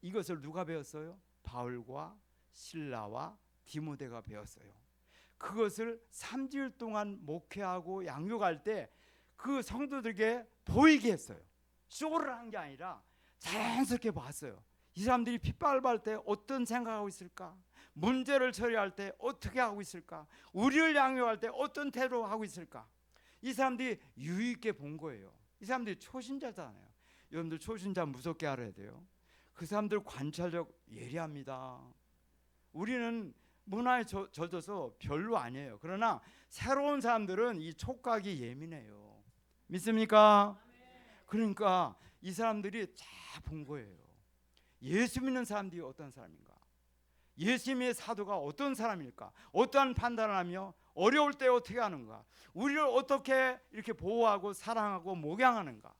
이것을 누가 배웠어요? 바울과 실라와 디모데가 배웠어요. 그것을 3주일 동안 목회하고 양육할 때 그 성도들에게 보이게 했어요. 쇼를 한 게 아니라 자연스럽게 봤어요. 이 사람들이 핍박을 받을 때 어떤 생각하고 있을까? 문제를 처리할 때 어떻게 하고 있을까? 우리를 양육할 때 어떤 태도로 하고 있을까? 이 사람들이 유익게 본 거예요. 이 사람들이 초신자잖아요. 여러분들 초신자 무섭게 알아야 돼요. 그 사람들 관찰력 예리합니다. 우리는 문화에 젖어서 별로 아니에요. 그러나 새로운 사람들은 이 촉각이 예민해요. 믿습니까? 그러니까 이 사람들이 다 본 거예요. 예수 믿는 사람들이 어떤 사람인가, 예수님의 사도가 어떤 사람일까, 어떠한 판단을 하며 어려울 때 어떻게 하는가, 우리를 어떻게 이렇게 보호하고 사랑하고 목양하는가.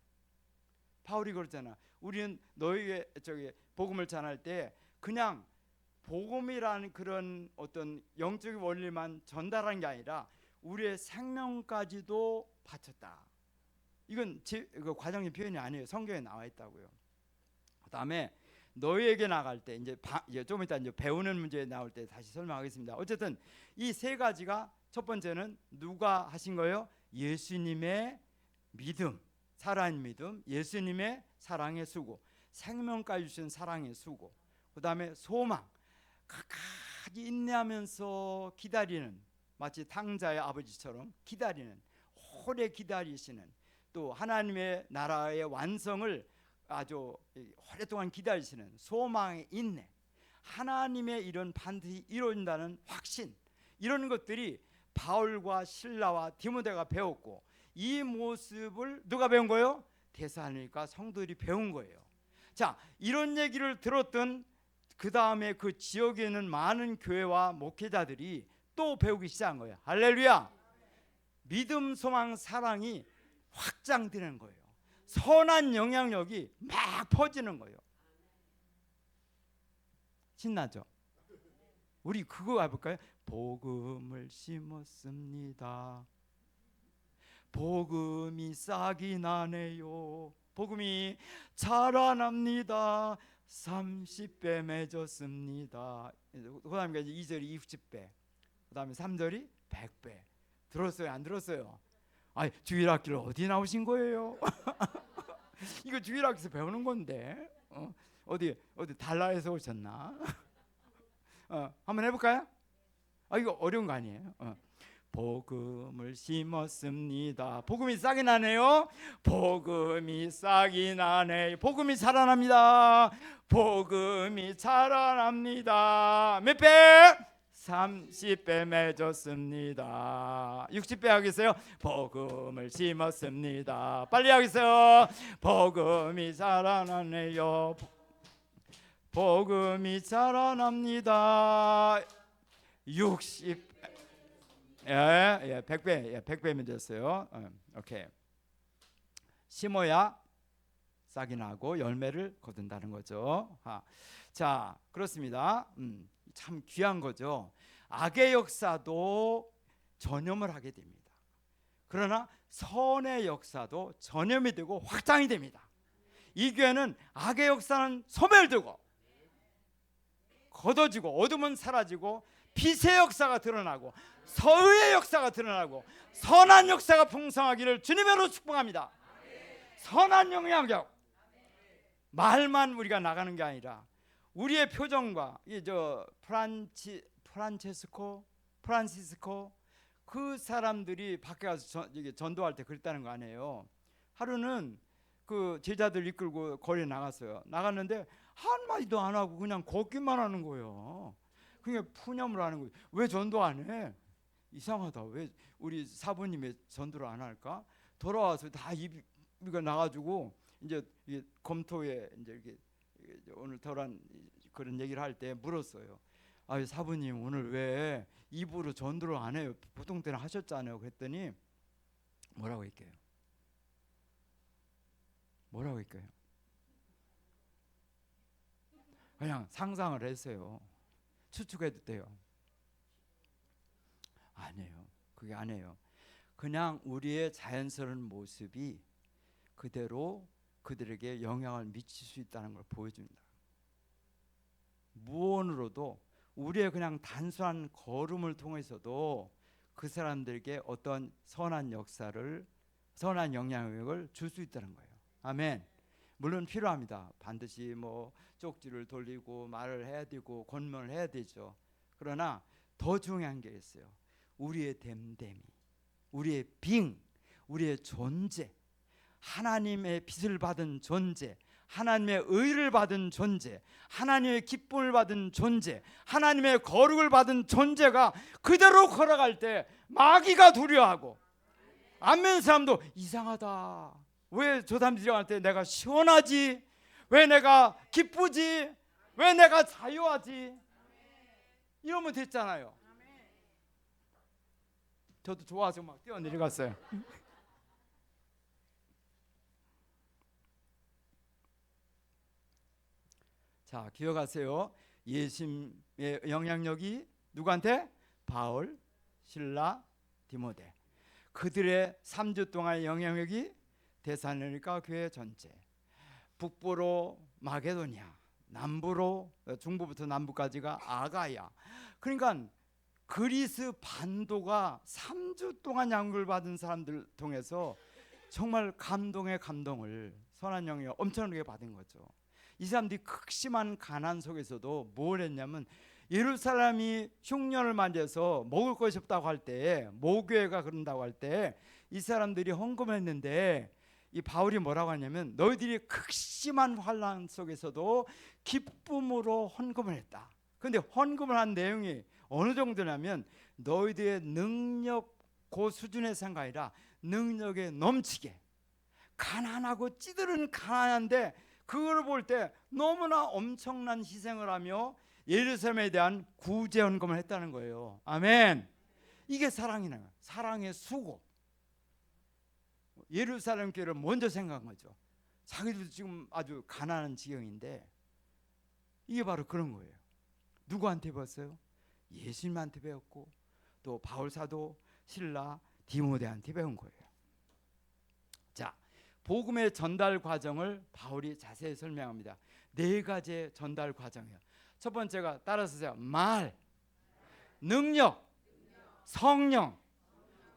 바울이 그러잖아. 우리는 너희에게 복음을 전할 때 그냥 복음이라는 그런 어떤 영적인 원리만 전달한 게 아니라 우리의 생명까지도 바쳤다. 이건 과정의 표현이 아니에요. 성경에 나와 있다고요. 그다음에 너희에게 나갈 때 이제 좀 이따 이제 배우는 문제 나올 때 다시 설명하겠습니다. 어쨌든 이 세 가지가, 첫 번째는 누가 하신 거예요? 예수님의 믿음, 살아있는 믿음, 예수님의 사랑의 수고, 생명까지 주신 사랑의 수고, 그다음에 소망, 끝까지 인내하면서 기다리는, 마치 탕자의 아버지처럼 기다리는, 오래 기다리시는, 또 하나님의 나라의 완성을 아주 오랫동안 기다리시는 소망의 인내, 하나님의 일은 반드시 이루어진다는 확신, 이런 것들이 바울과 실라와 디모데가 배웠고, 이 모습을 누가 배운 거예요? 데살로니가 성도들이 배운 거예요. 자, 이런 얘기를 들었던 그 다음에 그 지역에 있는 많은 교회와 목회자들이 또 배우기 시작한 거예요. 할렐루야. 믿음, 소망, 사랑이 확장되는 거예요. 선한 영향력이 막 퍼지는 거예요. 신나죠? 우리 그거 해볼까요? 복음을 심었습니다. 복음이 싹이 나네요. 복음이 자라납니다. 30배 맺었습니다. 그 다음에 2절이 60배, 그 다음에 3절이 100배. 들었어요? 안 들었어요? 아니, 주일학교를 어디 나오신 거예요? 이거 주일학교에서 배우는 건데 어디 달라에서 오셨나? 한번 해볼까요? 이거 어려운 거 아니에요? 복음을 심었습니다. 복음이 싹이 나네요. 복음이 싹이 나네. 복음이 자라납니다. 복음이 자라납니다. 몇 배? 30배 맺었습니다. 60배 하겠어요? 복음을 심었습니다. 빨리 하겠어요? 복음이 자라나네요. 복음이 자라납니다. 60배. 100배, 100배 맺었어요. 오케이. 심어야 싹이 나고 열매를 거둔다는 거죠. 자, 그렇습니다. 참 귀한 거죠. 악의 역사도 전염을 하게 됩니다. 그러나 선의 역사도 전염이 되고 확장이 됩니다. 이 교회는 악의 역사는 소멸되고 걷어지고 어둠은 사라지고 빛의 역사가 드러나고 서의의 역사가 드러나고 선한 역사가 풍성하기를 주님으로 축복합니다. 선한 영향력, 말만 우리가 나가는 게 아니라 우리의 표정과 프란시스코 그 사람들이 밖에 가서 전도할 때 그랬다는 거 아니에요. 하루는 그 제자들 이끌고 거리에 나갔어요. 나갔는데 한마디도 안 하고 그냥 걷기만 하는 거예요. 그게 푸념을 하는 거예요. 왜 전도 안 해? 이상하다. 왜 우리 사부님의 전도를 안 할까? 돌아와서 다 입이가 나가지고 이제 검토에 이제 이렇게 오늘 더란 그런 얘기를 할 때 물었어요. 사부님 오늘 왜 입으로 전도를 안 해요? 보통 때는 하셨잖아요. 그랬더니 뭐라고 할까요? 뭐라고 할까요? 그냥 상상을 했어요. 추측해도 돼요. 아니에요. 그게 아니에요. 그냥 우리의 자연스러운 모습이 그대로 그들에게 영향을 미칠 수 있다는 걸 보여줍니다. 무언으로도 우리의 그냥 단순한 걸음을 통해서도 그 사람들에게 어떤 선한 역사를, 선한 영향력을 줄 수 있다는 거예요. 아멘. 물론 필요합니다. 반드시 쪽지를 돌리고 말을 해야 되고 권면을 해야 되죠. 그러나 더 중요한 게 있어요. 우리의 됨됨이, 우리의 우리의 존재, 하나님의 빛을 받은 존재, 하나님의 의를 받은 존재, 하나님의 기쁨을 받은 존재, 하나님의 거룩을 받은 존재가 그대로 걸어갈 때 마귀가 두려워하고 안 믿는 사람도 이상하다, 왜 저 사람들이 할 때 내가 시원하지, 왜 내가 기쁘지, 왜 내가 자유하지, 이러면 됐잖아요. 저도 좋아서 막 뛰어내려갔어요. 자, 기억하세요. 예수님의 영향력이 누구한테? 바울, 실라, 디모데. 그들의 3주 동안의 영향력이 데살로니가 교회 전체, 북부로 마게도냐, 남부로, 중부부터 남부까지가 아가야. 그러니까 그리스 반도가 3주 동안 양육을 받은 사람들 통해서 정말 감동의 감동을 선한 영향을 엄청나게 받은 거죠. 이 사람들이 극심한 가난 속에서도 뭘 했냐면, 예루살렘이 흉년을 맞이해서 먹을 것이 없다고 할 때, 모교회가 그런다고 할 때 이 사람들이 헌금했는데, 이 바울이 뭐라고 하냐면, 너희들이 극심한 환난 속에서도 기쁨으로 헌금을 했다. 그런데 헌금을 한 내용이 어느 정도냐면, 너희들의 능력 그 수준의 상가 아니라 능력에 넘치게, 가난하고 찌들은 가난한데 그걸 볼 때 너무나 엄청난 희생을 하며 예루살렘에 대한 구제 헌금을 했다는 거예요. 아멘. 이게 사랑이네요. 사랑의 수고. 예루살렘 교회를 먼저 생각한 거죠. 자기도 지금 아주 가난한 지경인데, 이게 바로 그런 거예요. 누구한테 배웠어요? 예수님한테 배웠고, 또 바울 사도, 실라, 디모데한테 배운 거예요. 자, 복음의 전달 과정을 바울이 자세히 설명합니다. 4가지의 전달 과정이에요. 첫 번째가, 따라서세요. 말, 능력, 성령,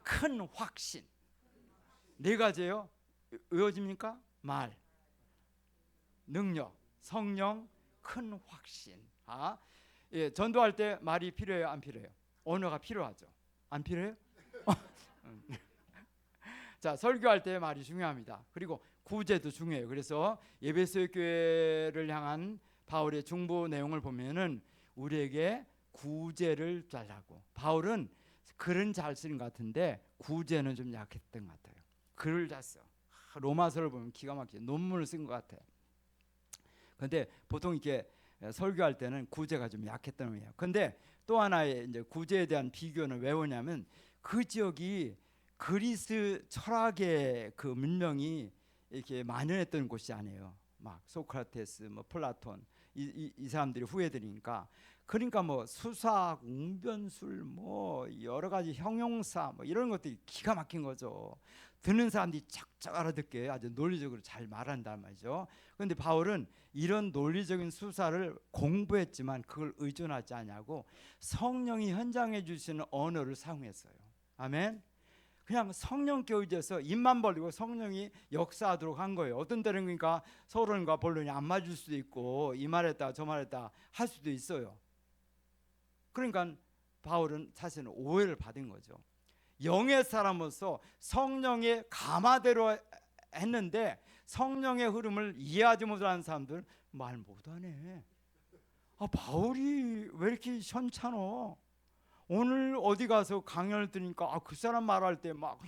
큰 확신. 4가지예요. 외워집니까? 말, 능력, 성령, 큰 확신. 예, 전도할 때 말이 필요해요, 안 필요해요? 언어가 필요하죠. 안 필요해요? 자, 설교할 때 말이 중요합니다. 그리고 구제도 중요해요. 그래서 에베소 교회를 향한 바울의 중보 내용을 보면은 우리에게 구제를 달라고. 바울은 글은 잘 쓰는 것 같은데 구제는 좀 약했던 것 같아요. 글을 잘 써. 로마서를 보면 기가 막히게 논문을 쓴 것 같아요. 그런데 보통 이렇게 설교할 때는 구제가 좀 약했던 거예요. 그런데 또 하나의 이제 구제에 대한 비교는 왜 오냐면, 그 지역이 그리스 철학의 그 문명이 이렇게 만연했던 곳이 아니에요. 막 소크라테스, 뭐 플라톤, 이 사람들이 후예들이니까. 그러니까 뭐 수사, 웅변술, 뭐 여러 가지 형용사, 뭐 이런 것들이 기가 막힌 거죠. 듣는 사람들이 쫙쫙 알아듣게 아주 논리적으로 잘 말한단 말이죠. 그런데 바울은 이런 논리적인 수사를 공부했지만 그걸 의존하지 않냐고 성령이 현장해 주시는 언어를 사용했어요. 아멘. 그냥 성령께 의지해서 입만 벌리고 성령이 역사하도록 한 거예요. 어떤 때는 그러니까 서론과 본론이 안 맞을 수도 있고, 이 말했다 저 말했다 할 수도 있어요. 그러니까 바울은 사실은 오해를 받은 거죠. 영의 사람으로서 성령의 감화대로 했는데 성령의 흐름을 이해하지 못하는 사람들 말 못하네. 바울이 왜 이렇게 현찮어? 오늘 어디 가서 강연을 들으니까 그 사람 말할 때 막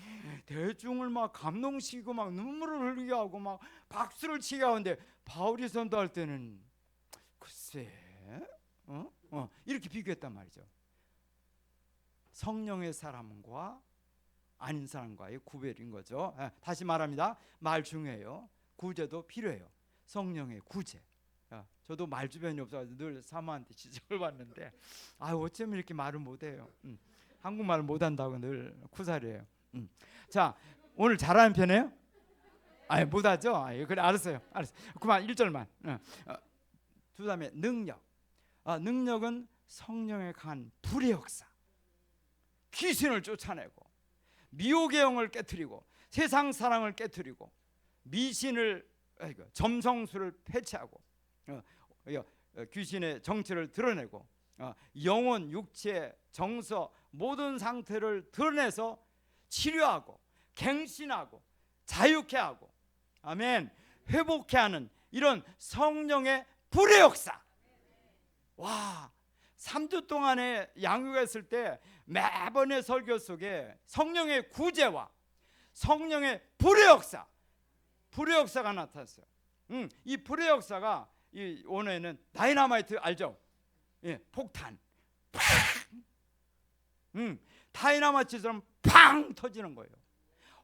대중을 막 감동시키고 막 눈물을 흘리게 하고 막 박수를 치게 하는데, 바울이 선도할 때는 글쎄 이렇게 비교했단 말이죠. 성령의 사람과 아닌 사람과의 구별인 거죠. 다시 말합니다. 말 중요해요. 구제도 필요해요. 성령의 구제. 저도 말 주변이 없어서 늘 사모한테 지적을 받는데, 어쩜 이렇게 말을 못해요. 한국말을 못한다고 늘 쿠살이에요. 자, 오늘 잘하는 편이에요? 못하죠? 그래, 알았어요. 그만 1절만. 두 다음에 능력. 능력은 성령의 강한 불의 역사. 귀신을 쫓아내고 미혹의 영을 깨트리고 세상 사랑을 깨트리고 미신을 점성술을 폐치하고 귀신의 정체를 드러내고 영혼, 육체, 정서 모든 상태를 드러내서 치료하고 갱신하고 자유케 하고, 아멘, 회복케 하는 이런 성령의 불의 역사. 와, 3주 동안에 양육했을 때 매번의 설교 속에 성령의 구제와 성령의 불의 역사, 불의 역사가 나타났어요. 이 불의 역사가 이 오늘에는 다이너마이트 알죠? 예, 폭탄, 팡! 다이너마이트처럼 팡 터지는 거예요.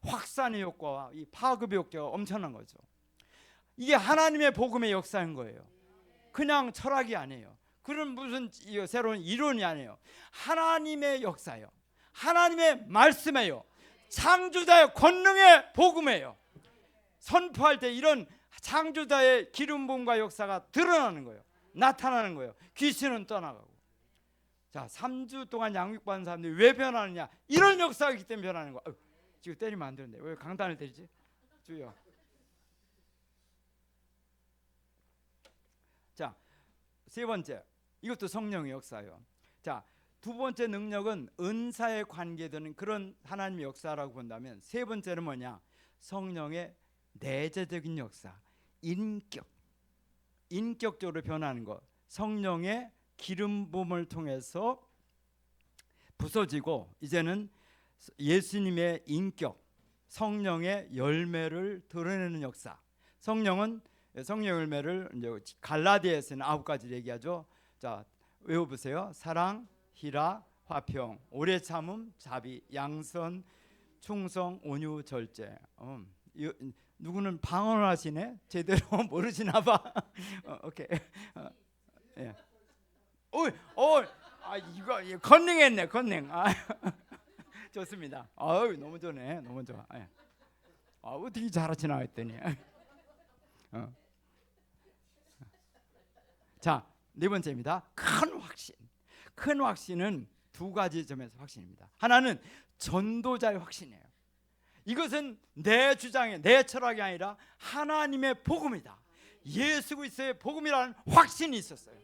확산의 효과와 이 파급의 효과가 엄청난 거죠. 이게 하나님의 복음의 역사인 거예요. 그냥 철학이 아니에요. 그런 무슨 새로운 이론이 아니에요. 하나님의 역사예요. 하나님의 말씀이에요. 창조자의 권능의 복음이에요. 선포할 때 이런 창조자의 기름 부음과 역사가 드러나는 거예요. 나타나는 거예요. 귀신은 떠나가고. 자, 3주 동안 양육받은 사람들이 왜 변하느냐? 이런 역사가 있기 때문에 변하는 거야. 지금 때리면 안 되는데 왜 강단을 때리지? 주여. 자, 세 번째, 이것도 성령의 역사예요. 자, 두 번째 능력은 은사에 관계되는 그런 하나님의 역사라고 본다면, 세 번째는 뭐냐? 성령의 내재적인 역사, 인격적으로 변하는 것. 성령의 기름 부음을 통해서 부서지고 이제는 예수님의 인격, 성령의 열매를 드러내는 역사. 성령의 열매를 이제 갈라디아에서는 9가지를 얘기하죠. 자, 외워보세요. 사랑, 희락, 화평, 오래 참음, 자비, 양선, 충성, 온유, 절제. 누구는 방언을 하시네? 제대로 모르시나 봐. 오케이. 예. 이거 컨닝했네, 컨닝. 좋습니다. 너무 좋네, 너무 좋아. 예. 어떻게 잘하시나 했더니. 자, 네 번째입니다. 큰 확신. 큰 확신은 두 가지 점에서 확신입니다. 하나는 전도자의 확신이에요. 이것은 내 주장이, 내 철학이 아니라 하나님의 복음이다. 예수 그리스도의 복음이라는 확신이 있었어요.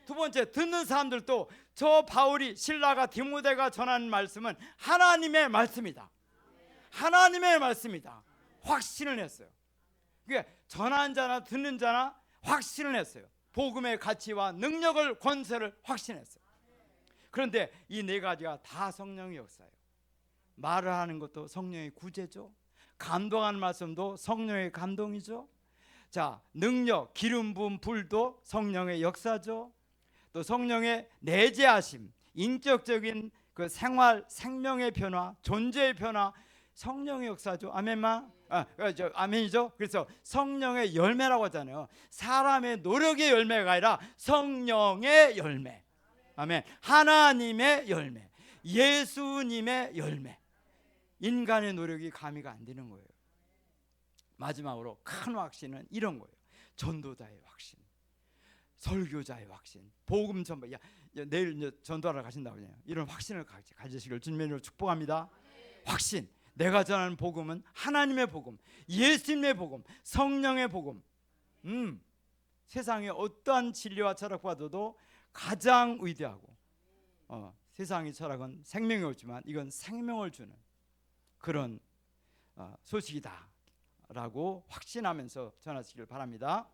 두 번째, 듣는 사람들도 저 바울이, 실라가, 디모데가 전하는 말씀은 하나님의 말씀이다. 하나님의 말씀이다. 확신을 했어요. 그게 전하는 자나 듣는 자나 확신을 했어요. 복음의 가치와 능력을, 권세를 확신했어요. 그런데 이 네 가지가 다 성령의 역사예요. 말을 하는 것도 성령의 구제죠. 감동하는 말씀도 성령의 감동이죠. 자, 능력, 기름 부음, 불도 성령의 역사죠. 또 성령의 내재하심, 인격적인 그 생활, 생명의 변화, 존재의 변화, 성령의 역사죠. 아멘마? 아멘이죠. 그래서 성령의 열매라고 하잖아요. 사람의 노력의 열매가 아니라 성령의 열매. 아멘. 하나님의 열매, 예수님의 열매. 인간의 노력이 가미가 안 되는 거예요. 마지막으로 큰 확신은 이런 거예요. 전도자의 확신, 설교자의 확신, 복음 전파. 내일 이제 전도하러 가신다고 그래요. 이런 확신을 가지시길 주님의 이름으로 축복합니다. 확신. 내가 전하는 복음은 하나님의 복음, 예수님의 복음, 성령의 복음. 세상에 어떠한 진리와 철학과도 가장 위대하고, 세상의 철학은 생명이 없지만 이건 생명을 주는 그런 소식이다라고 확신하면서 전하시길 바랍니다.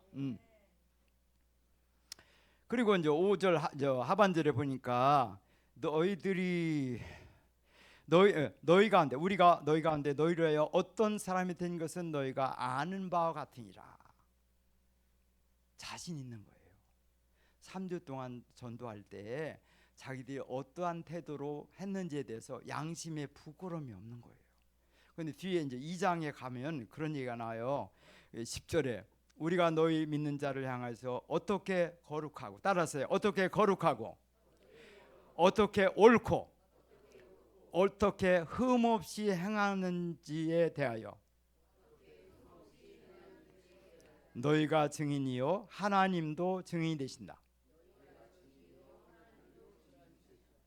그리고 이제 5절 하반절에 보니까 너희 가운데, 우리가 너희 가운데 너희를 위하여 어떤 사람이 된 것은 너희가 아는 바와 같으니라. 자신 있는 거예요. 3주 동안 전도할 때 자기들이 어떠한 태도로 했는지에 대해서 양심에 부끄러움이 없는 거예요. 그런데 뒤에 이제 2장에 가면 그런 얘기가 나와요. 10절에 우리가 너희 믿는 자를 향해서 어떻게 거룩하고, 따라서요. 어떻게 거룩하고, 어떻게 옳고, 어떻게 흠없이 행하는지에 대하여 너희가 증인이요 하나님도 증인이 되신다.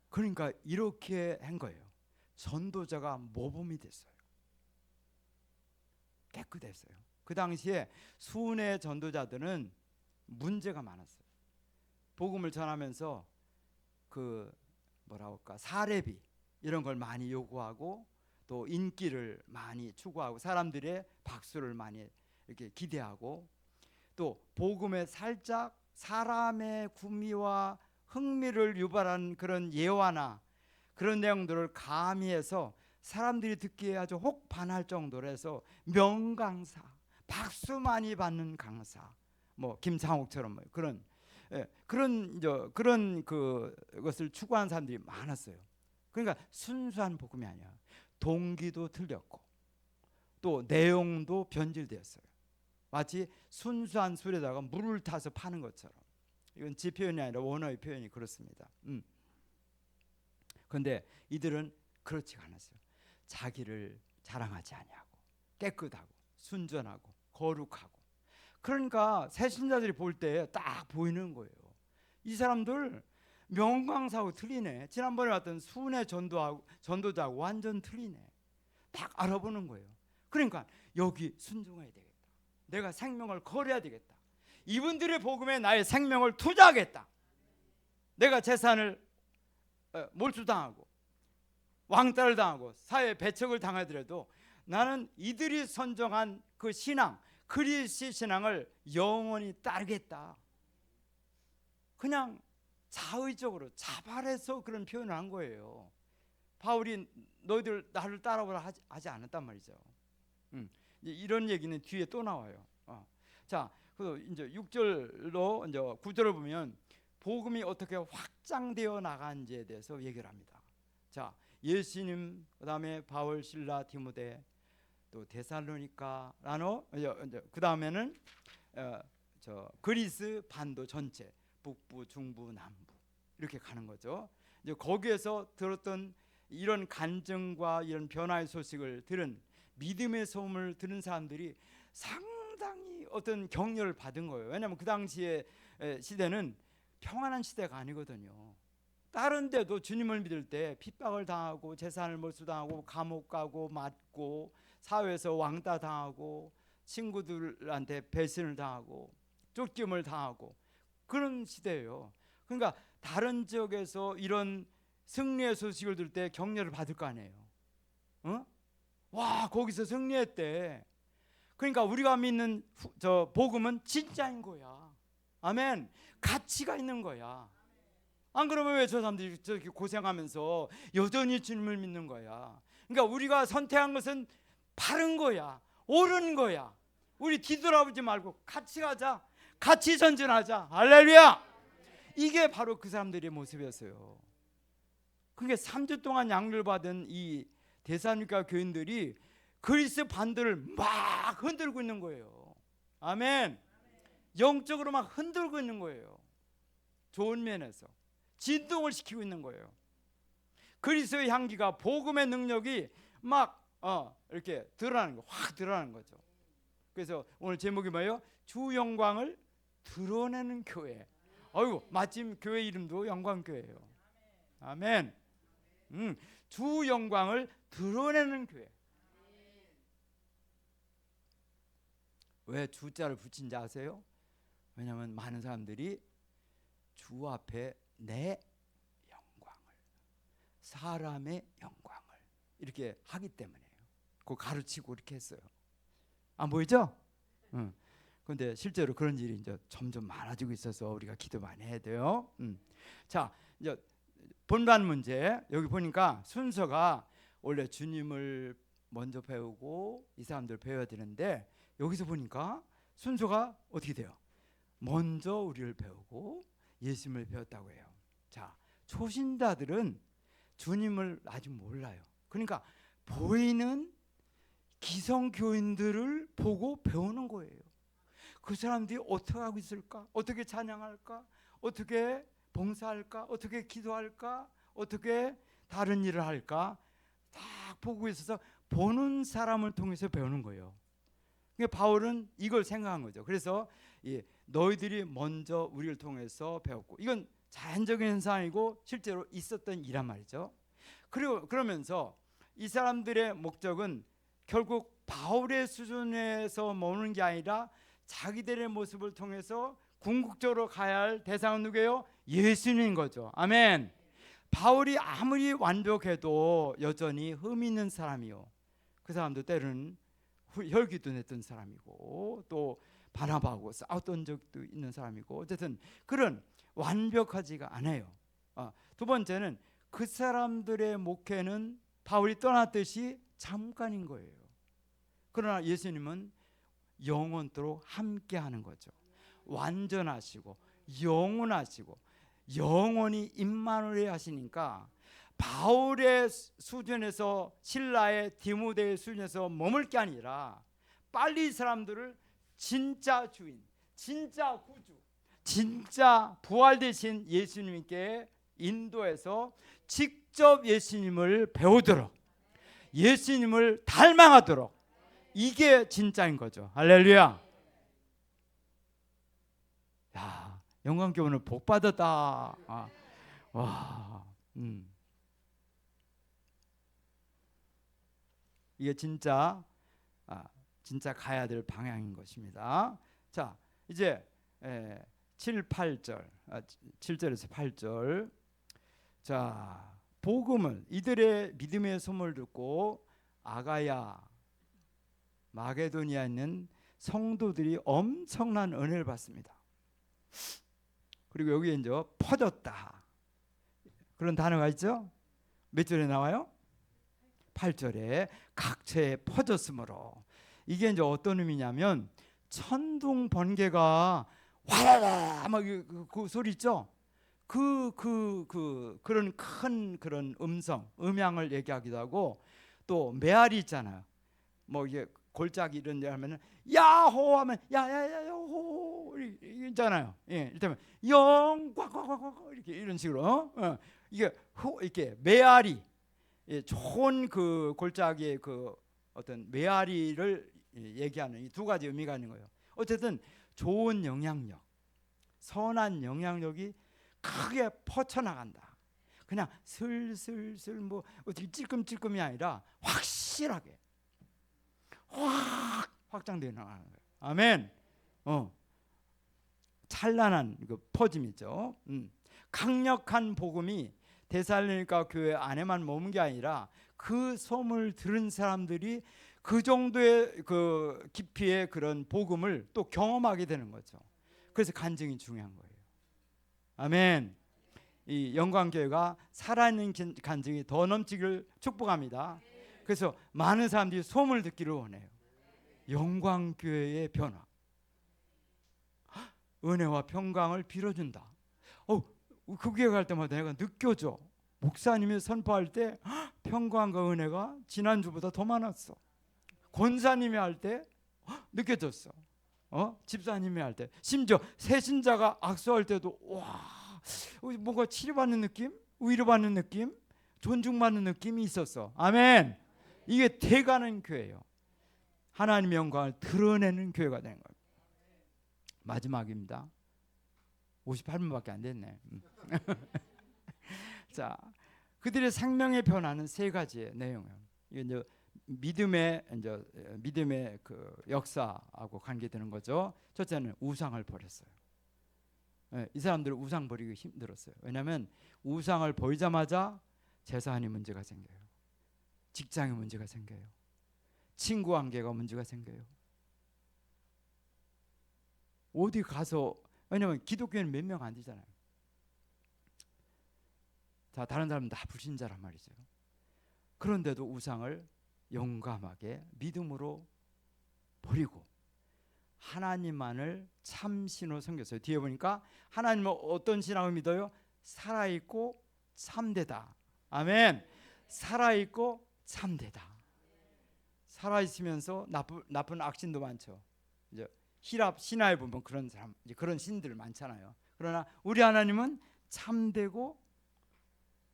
그러니까 이렇게 한 거예요. 전도자가 모범이 됐어요. 깨끗했어요. 그 당시에 수훈의 전도자들은 문제가 많았어요. 복음을 전하면서 사례비 이런 걸 많이 요구하고, 또 인기를 많이 추구하고, 사람들의 박수를 많이 이렇게 기대하고, 또 복음에 살짝 사람의 구미와 흥미를 유발한 그런 예화나 그런 내용들을 가미해서 사람들이 듣기에 아주 혹 반할 정도로 해서 명강사, 박수 많이 받는 강사, 뭐 김상옥처럼 뭐 그런 그런 그것을 추구하는 사람들이 많았어요. 그러니까 순수한 복음이 아니야. 동기도 틀렸고 또 내용도 변질되었어요. 마치 순수한 술에다가 물을 타서 파는 것처럼. 이건 제 표현이 아니라 원어의 표현이 그렇습니다. 그런데 이들은 그렇지가 않았어요. 자기를 자랑하지 아니하고 깨끗하고 순전하고 거룩하고. 그러니까 새신자들이 볼 때 딱 보이는 거예요. 이 사람들 명강사하고 틀리네. 지난번에 왔던 순회 전도자하고 완전 틀리네. 딱 알아보는 거예요. 그러니까 여기 순종해야 되겠다. 내가 생명을 걸어야 되겠다. 이분들의 복음에 나의 생명을 투자하겠다. 내가 재산을 몰수당하고 왕따를 당하고 사회 배척을 당하더라도 나는 이들이 선정한 그 신앙, 그리스도 신앙을 영원히 따르겠다. 그냥 자의적으로 자발해서 그런 표현을 한 거예요. 바울이 너희들 나를 따라오라 하지 않았단 말이죠. 이런 얘기는 뒤에 또 나와요. 자, 그 이제 6절로 이제 9절을 보면 복음이 어떻게 확장되어 나간지에 대해서 얘기를 합니다. 자, 예수님, 그다음에 바울, 실라, 디모데, 또 데살로니가, 라노, 그 다음에는 저 그리스 반도 전체, 북부, 중부, 남부 이렇게 가는 거죠. 이제 거기에서 들었던 이런 간증과 이런 변화의 소식을 들은 믿음의 소음을 들은 사람들이 상당히 어떤 격려를 받은 거예요. 왜냐하면 그 당시의 시대는 평안한 시대가 아니거든요. 다른 데도 주님을 믿을 때 핍박을 당하고 재산을 몰수당하고 감옥 가고 맞고 사회에서 왕따 당하고 친구들한테 배신을 당하고 쫓김을 당하고 그런 시대예요. 그러니까 다른 지역에서 이런 승리의 소식을 들을 때 격려를 받을 거 아니에요. 와, 거기서 승리했대. 그러니까 우리가 믿는 저 복음은 진짜인 거야. 아멘. 가치가 있는 거야. 안 그러면 왜 저 사람들이 저렇게 고생하면서 여전히 주님을 믿는 거야. 그러니까 우리가 선택한 것은 바른 거야. 옳은 거야. 우리 뒤돌아보지 말고 같이 가자. 같이 전진하자. 할렐루야. 이게 바로 그 사람들의 모습이었어요. 그게 3주 동안 양육을 받은 이 데살로니가 교인들이 그리스 반도를 막 흔들고 있는 거예요. 아멘. 영적으로 막 흔들고 있는 거예요. 좋은 면에서 진동을 시키고 있는 거예요. 그리스도의 향기가, 복음의 능력이 막 이렇게 드러나는 거, 확 드러나는 거죠. 그래서 오늘 제목이 뭐예요? 주 영광을 드러내는 교회. 어이구, 마침 교회 이름도 영광교회예요. 아멘. 주 영광을 드러내는 교회. 왜 주자를 붙인지 아세요? 왜냐하면 많은 사람들이 주 앞에 내 영광을, 사람의 영광을 이렇게 하기 때문에요. 그거 가르치고 이렇게 했어요. 안 보이죠? 그런데 실제로 그런 일이 이제 점점 많아지고 있어서 우리가 기도 많이 해야 돼요. 자, 이제 본반 문제 여기 보니까 순서가 원래 주님을 먼저 배우고 이 사람들 배워야 되는데 여기서 보니까 순서가 어떻게 돼요? 먼저 우리를 배우고 예수님을 배웠다고 해요. 자, 초신자들은 주님을 아직 몰라요. 그러니까 보이는 기성교인들을 보고 배우는 거예요. 그 사람들이 어떻게 하고 있을까? 어떻게 찬양할까? 어떻게 봉사할까? 어떻게 기도할까? 어떻게 다른 일을 할까? 딱 보고 있어서 보는 사람을 통해서 배우는 거예요. 그러니까 바울은 이걸 생각한 거죠. 그래서 너희들이 먼저 우리를 통해서 배웠고, 이건 자연적인 현상이고 실제로 있었던 일란 말이죠. 그리고 그러면서 이 사람들의 목적은 결국 바울의 수준에서 머무는 게 아니라 자기들의 모습을 통해서 궁극적으로 가야 할 대상은 누구예요? 예수님인 거죠. 아멘. 바울이 아무리 완벽해도 여전히 흠이 있는 사람이요. 그 사람도 때로는 혈기도 냈던 사람이고 또 바나바하고 싸웠던 적도 있는 사람이고, 어쨌든 그런 완벽하지가 않아요. 두 번째는 그 사람들의 목회는 바울이 떠났듯이 잠깐인 거예요. 그러나 예수님은 영원토록 함께하는 거죠. 완전하시고 영원하시고 영원히 임마누엘 하시니까 바울의 수준에서, 신라의 디모데의 수준에서 머물 게 아니라 빨리 사람들을 진짜 주인, 진짜 구주, 진짜 부활되신 예수님께 인도해서 직접 예수님을 배우도록, 예수님을 닮아가도록, 이게 진짜인 거죠. 할렐루야. 야, 영광교회 오늘 복 받았다. 와, 이게 진짜 진짜 가야 될 방향인 것입니다. 자, 이제 7, 8절, 7절에서 8절. 자, 복음을, 이들의 믿음의 소문을 듣고 아가야, 마게도니아에 있는 성도들이 엄청난 은혜를 받습니다. 그리고 여기에 이제 퍼졌다, 그런 단어가 있죠. 몇 절에 나와요? 8절에 각처에 퍼졌으므로. 이게 이제 어떤 의미냐면 천둥 번개가 와라라 막 그 소리 있죠. 그런 큰 그런 음향을 얘기하기도 하고, 또 메아리 있잖아요. 뭐 이게 골짜기 이런 데 하면은 야호 하면 야야야호 있잖아요. 예, 이를테면 영꽉꽉꽉 이렇게 이런 식으로 이게 이렇게 메아리, 좋은 그 골짜기의 그 어떤 메아리를 얘기하는 이 두 가지 의미가 있는 거예요. 어쨌든 좋은 영향력, 선한 영향력이 크게 퍼쳐나간다. 그냥 슬슬슬 뭐 어떻게 찔끔찔끔이 아니라 확실하게 확 확장되어 나가는 거예요. 아멘. 찬란한 그 퍼짐이죠. 강력한 복음이 데살로니가 교회 안에만 머문 게 아니라 그 소문을 들은 사람들이 그 정도의 그 깊이의 그런 복음을 또 경험하게 되는 거죠. 그래서 간증이 중요한 거예요. 아멘. 이 영광교회가 살아있는 간증이 더 넘치기를 축복합니다. 그래서 많은 사람들이 소문을 듣기를 원해요. 영광교회의 변화, 은혜와 평강을 빌어준다. 그 교회 갈 때마다 내가 느껴져. 목사님이 선포할 때 평강과 은혜가 지난주보다 더 많았어. 권사님이 할 때 느껴졌어. 집사님이 할 때, 심지어 새신자가 악수할 때도 와, 뭔가 치료받는 느낌, 위로받는 느낌, 존중받는 느낌이 있었어. 아멘. 이게 돼가는 교회예요. 하나님의 영광을 드러내는 교회가 되는 거예요. 마지막입니다. 58분밖에 안 됐네. 자, 그들의 생명의 변화는 세 가지의 내용이에요. 이게 이제 믿음의 그 역사하고 관계되는 거죠. 첫째는 우상을 버렸어요. 이 사람들은 우상 버리기 힘들었어요. 왜냐하면 우상을 버리자마자 재산이 문제가 생겨요. 직장에 문제가 생겨요. 친구 관계가 문제가 생겨요. 어디 가서, 왜냐하면 기독교는 몇 명 안 되잖아요. 자, 다른 사람은 다 불신자란 말이죠. 그런데도 우상을 용감하게 믿음으로 버리고 하나님만을 참 신으로 섬겼어요. 뒤에 보니까 하나님은 어떤 신앙을 믿어요? 살아있고 참되다. 아멘. 살아있고 참되다. 살아있으면서 나쁜 악신도 많죠. 이제 히랍 신화에 보면 그런 사람, 이제 그런 신들 많잖아요. 그러나 우리 하나님은 참되고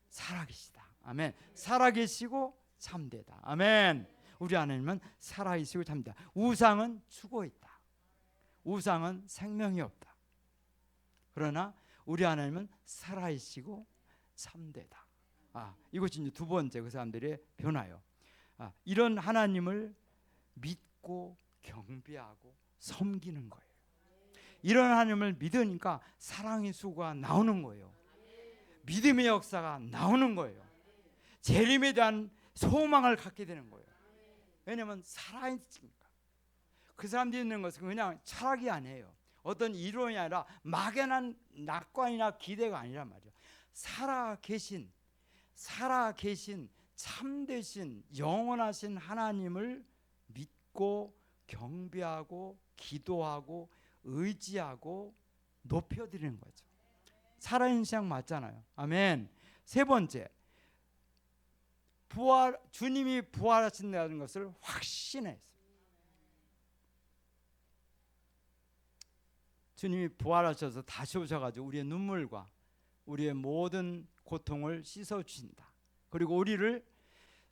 살아계시다. 아멘. 살아계시고 참되다. 아멘. 우리 하나님은 살아계시고 참되다. 우상은 죽어있다. 우상은 생명이 없다. 그러나 우리 하나님은 살아계시고 참되다. 이것이 이제 두 번째 그 사람들의 변화요. 이런 하나님을 믿고 경배하고 섬기는 거예요. 이런 하나님을 믿으니까 사랑의 수가 나오는 거예요. 믿음의 역사가 나오는 거예요. 재림에 대한 소망을 갖게 되는 거예요. 왜냐하면 살아있으니까. 그 사람들이 있는 것은 그냥 철학이 아니에요. 어떤 이론이 아니라 막연한 낙관이나 기대가 아니란 말이에요. 살아계신 참되신 영원하신 하나님을 믿고 경배하고 기도하고 의지하고 높여드리는 거죠. 살아있는 신앙 맞잖아요. 아멘. 세 번째, 주님이 부활하신다는 것을 확신했어요. 주님이 부활하셔서 다시 오셔가지고 우리의 눈물과 우리의 모든 고통을 씻어주신다. 그리고 우리를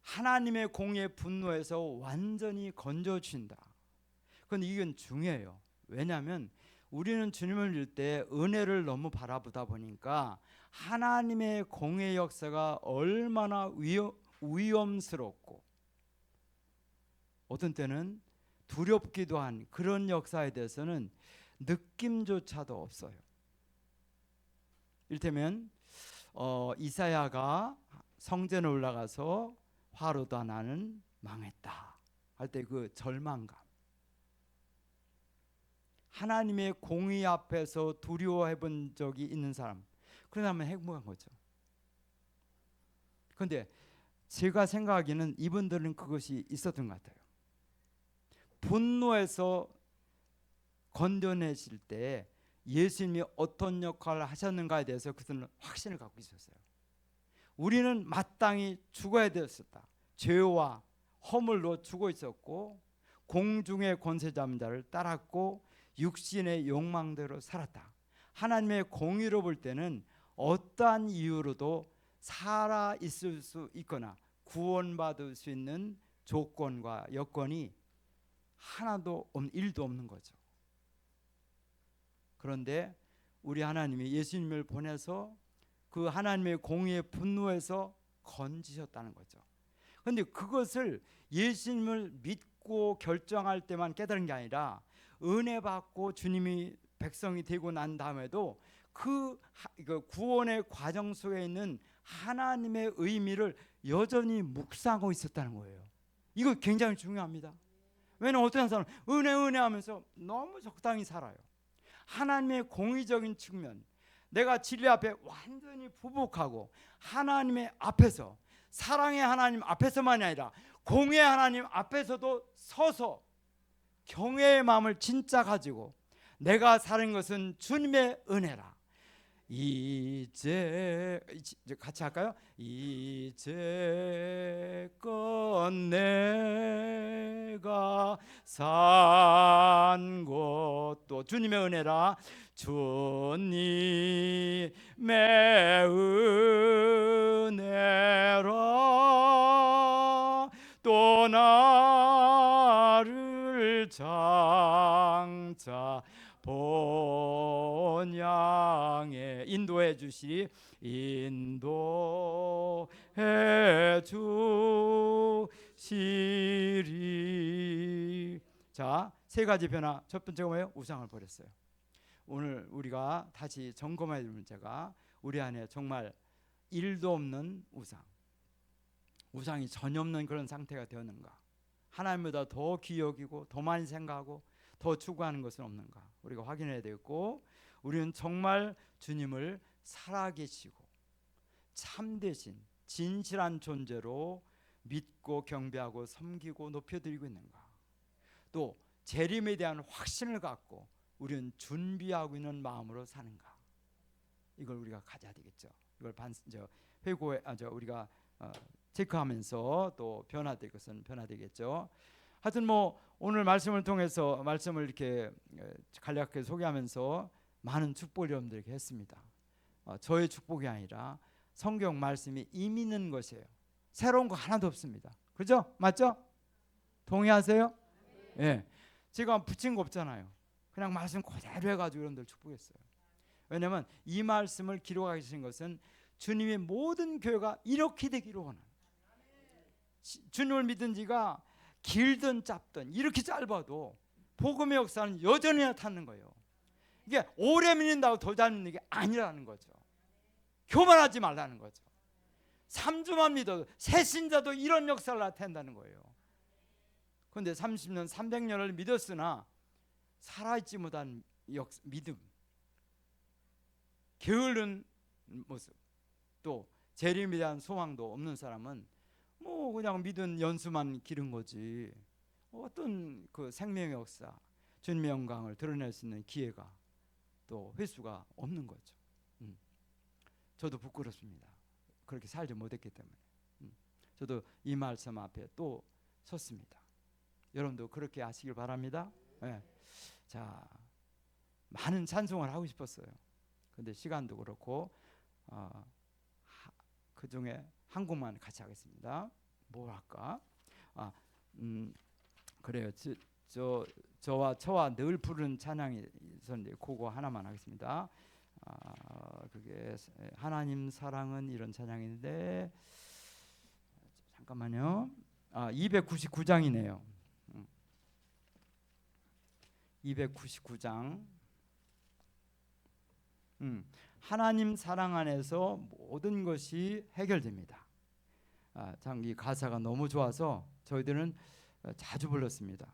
하나님의 공의의 분노에서 완전히 건져주신다. 그런데 이건 중요해요. 왜냐하면 우리는 주님을 믿을 때 은혜를 너무 바라보다 보니까 하나님의 공의 역사가 얼마나 위험스럽고 어떤 때는 두렵기도 한 그런 역사에 대해서는 느낌조차도 없어요. 이를테면 이사야가 성전에 올라가서 화로다 나는 망했다 할 때 그 절망감, 하나님의 공의 앞에서 두려워해 본 적이 있는 사람, 그런 사람은 행복한 거죠. 그런데 제가 생각하기에는 이분들은 그것이 있었던 것 같아요. 분노에서 건져내실 때 예수님이 어떤 역할을 하셨는가에 대해서 그들은 확신을 갖고 있었어요. 우리는 마땅히 죽어야 되었었다. 죄와 허물로 죽어 있었고 공중의 권세 잡은 자를 따랐고 육신의 욕망대로 살았다. 하나님의 공의로 볼 때는 어떠한 이유로도 살아 있을 수 있거나 구원받을 수 있는 조건과 여건이 하나도 일도 없는 거죠. 그런데 우리 하나님이 예수님을 보내서 그 하나님의 공의의 분노에서 건지셨다는 거죠. 그런데 그것을 예수님을 믿고 결정할 때만 깨달은 게 아니라 은혜 받고 주님이 백성이 되고 난 다음에도 그 구원의 과정 속에 있는 하나님의 의미를 여전히 묵상하고 있었다는 거예요. 이거 굉장히 중요합니다. 왜냐하면 어떤 사람은 은혜 하면서 너무 적당히 살아요. 하나님의 공의적인 측면, 내가 진리 앞에 완전히 부복하고 하나님의 앞에서, 사랑의 하나님 앞에서만이 아니라 공의의 하나님 앞에서도 서서 경외의 마음을 진짜 가지고 내가 사는 것은 주님의 은혜라. 이제 같이 할까요? 이제껏 내가 산 것도 주님의 은혜라. 주님의 은혜라. 또 나를 장차 본향에 인도해 주시리. 인도해 주시리. 자, 세 가지 변화. 첫 번째가 뭐예요? 우상을 버렸어요. 오늘 우리가 다시 점검해야 될 문제가 우리 안에 정말 일도 없는 우상이 전혀 없는 그런 상태가 되었는가? 하나님보다 더 귀여기고 더 많이 생각하고 더 추구하는 것은 없는가? 우리가 확인해야 되겠고, 우리는 정말 주님을 살아계시고 참되신 진실한 존재로 믿고 경배하고 섬기고 높여드리고 있는가? 또 재림에 대한 확신을 갖고 우리는 준비하고 있는 마음으로 사는가? 이걸 우리가 가져야 되겠죠. 이걸 우리가 체크하면서 또 변화될 것은 변화되겠죠. 하여튼 오늘 말씀을 통해서 말씀을 이렇게 간략하게 소개하면서 많은 축복을 여러분들에게 했습니다. 저의 축복이 아니라 성경 말씀이 이미 있는 것이에요. 새로운 거 하나도 없습니다. 그죠? 맞죠? 동의하세요? 예. 네. 제가 붙인 거 없잖아요. 그냥 말씀 그대로 해가지고 여러분들 축복했어요. 왜냐하면 이 말씀을 기록하신 것은 주님의 모든 교회가 이렇게 되기로 원하는, 주님을 믿은 지가 길든 짧든 이렇게 짧아도 복음의 역사는 여전히 나타나는 거예요. 이게 오래 믿는다고 더 잘 믿는 게 아니라는 거죠. 교만하지 말라는 거죠. 3주만 믿어도 새신자도 이런 역사를 나타낸다는 거예요. 그런데 30년 300년을 믿었으나 살아있지 못한 믿음, 게으른 모습, 또 재림에 대한 소망도 없는 사람은 뭐 그냥 믿은 연수만 기른 거지 어떤 그 생명의 역사, 주님의 영광을 드러낼 수 있는 기회가 또 횟수가 없는 거죠. 저도 부끄럽습니다. 그렇게 살지 못했기 때문에. 저도 이 말씀 앞에 또 섰습니다. 여러분도 그렇게 하시길 바랍니다. 네. 자, 많은 찬송을 하고 싶었어요. 근데 시간도 그렇고 그 중에 한 곡만 같이 하겠습니다. 뭘 할까? 그래요. 저와 늘 부르는 찬양이 있었는데 그거 하나만 하겠습니다. 그게 하나님 사랑은 이런 찬양인데 잠깐만요. 299장이네요. 299장. 하나님 사랑 안에서 모든 것이 해결됩니다. 참 이 가사가 너무 좋아서 저희들은 자주 불렀습니다.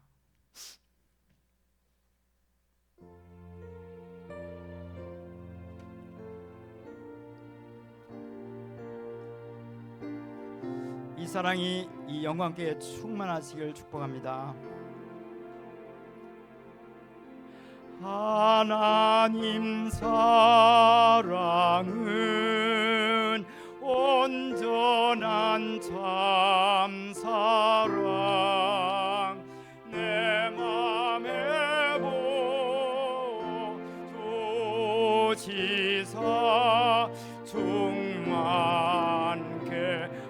이 사랑이 이 영광께 충만하시길 축복합니다. 하나님 사랑은 온전한 참 사랑 내 맘에 보조지사 충만케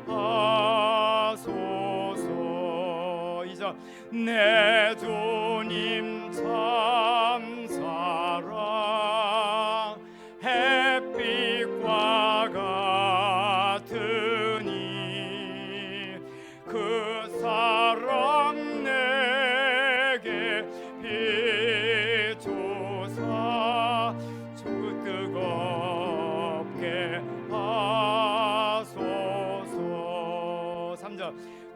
하소서. 이제 내 주님 참 사랑 햇빛과 같으니 그 사랑 내게 비추사 뜨겁게 하소서. 3절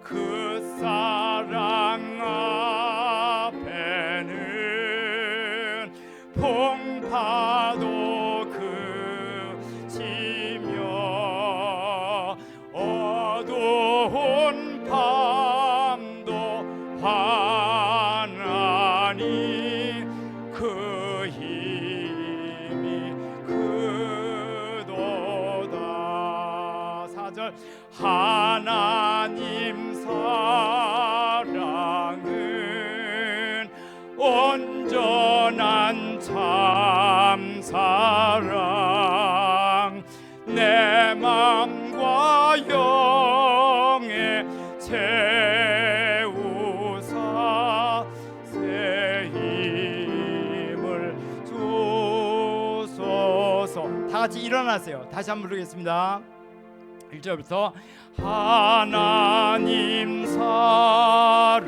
그 사랑 앞에는 풍파도 그치며 어두운 밤도 환하니 그 힘이 크도다. 4절 하나님 사랑은 온전한 참 사랑 내 맘과 영에 채우사 새 힘을 주소서. 다 같이 일어나세요. 다시 한번 부르겠습니다. 1절부터 하나님 사랑은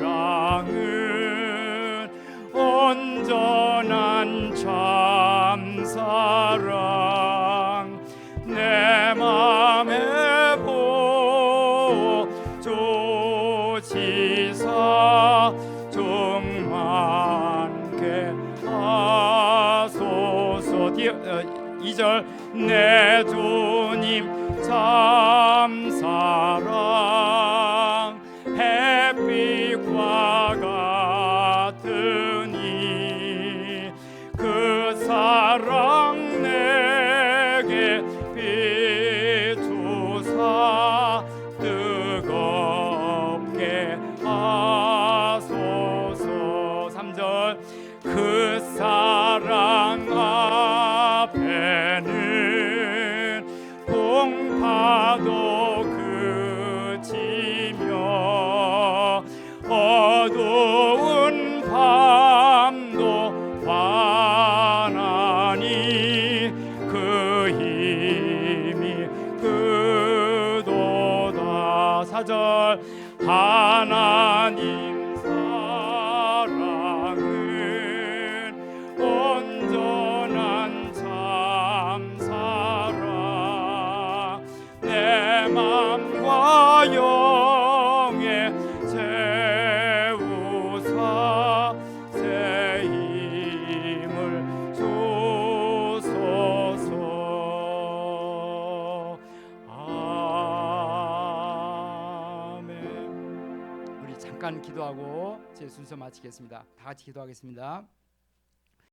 온전한 참 사랑 내 맘에 보조지사 충만케 하소서. 2절 내 주님 참 사랑 햇빛과 같으니 그 사랑 내게 비추사 뜨겁게 하소서. 3절 그 사랑 앞에는 풍파도 그치며 어두운 밤도 환하니 그 힘이 크도다. 4절 하나님 사랑은 온전한 참 사랑 내 맘과 영에 채우사 잠깐 기도하고 제 순서 마치겠습니다. 다 같이 기도하겠습니다.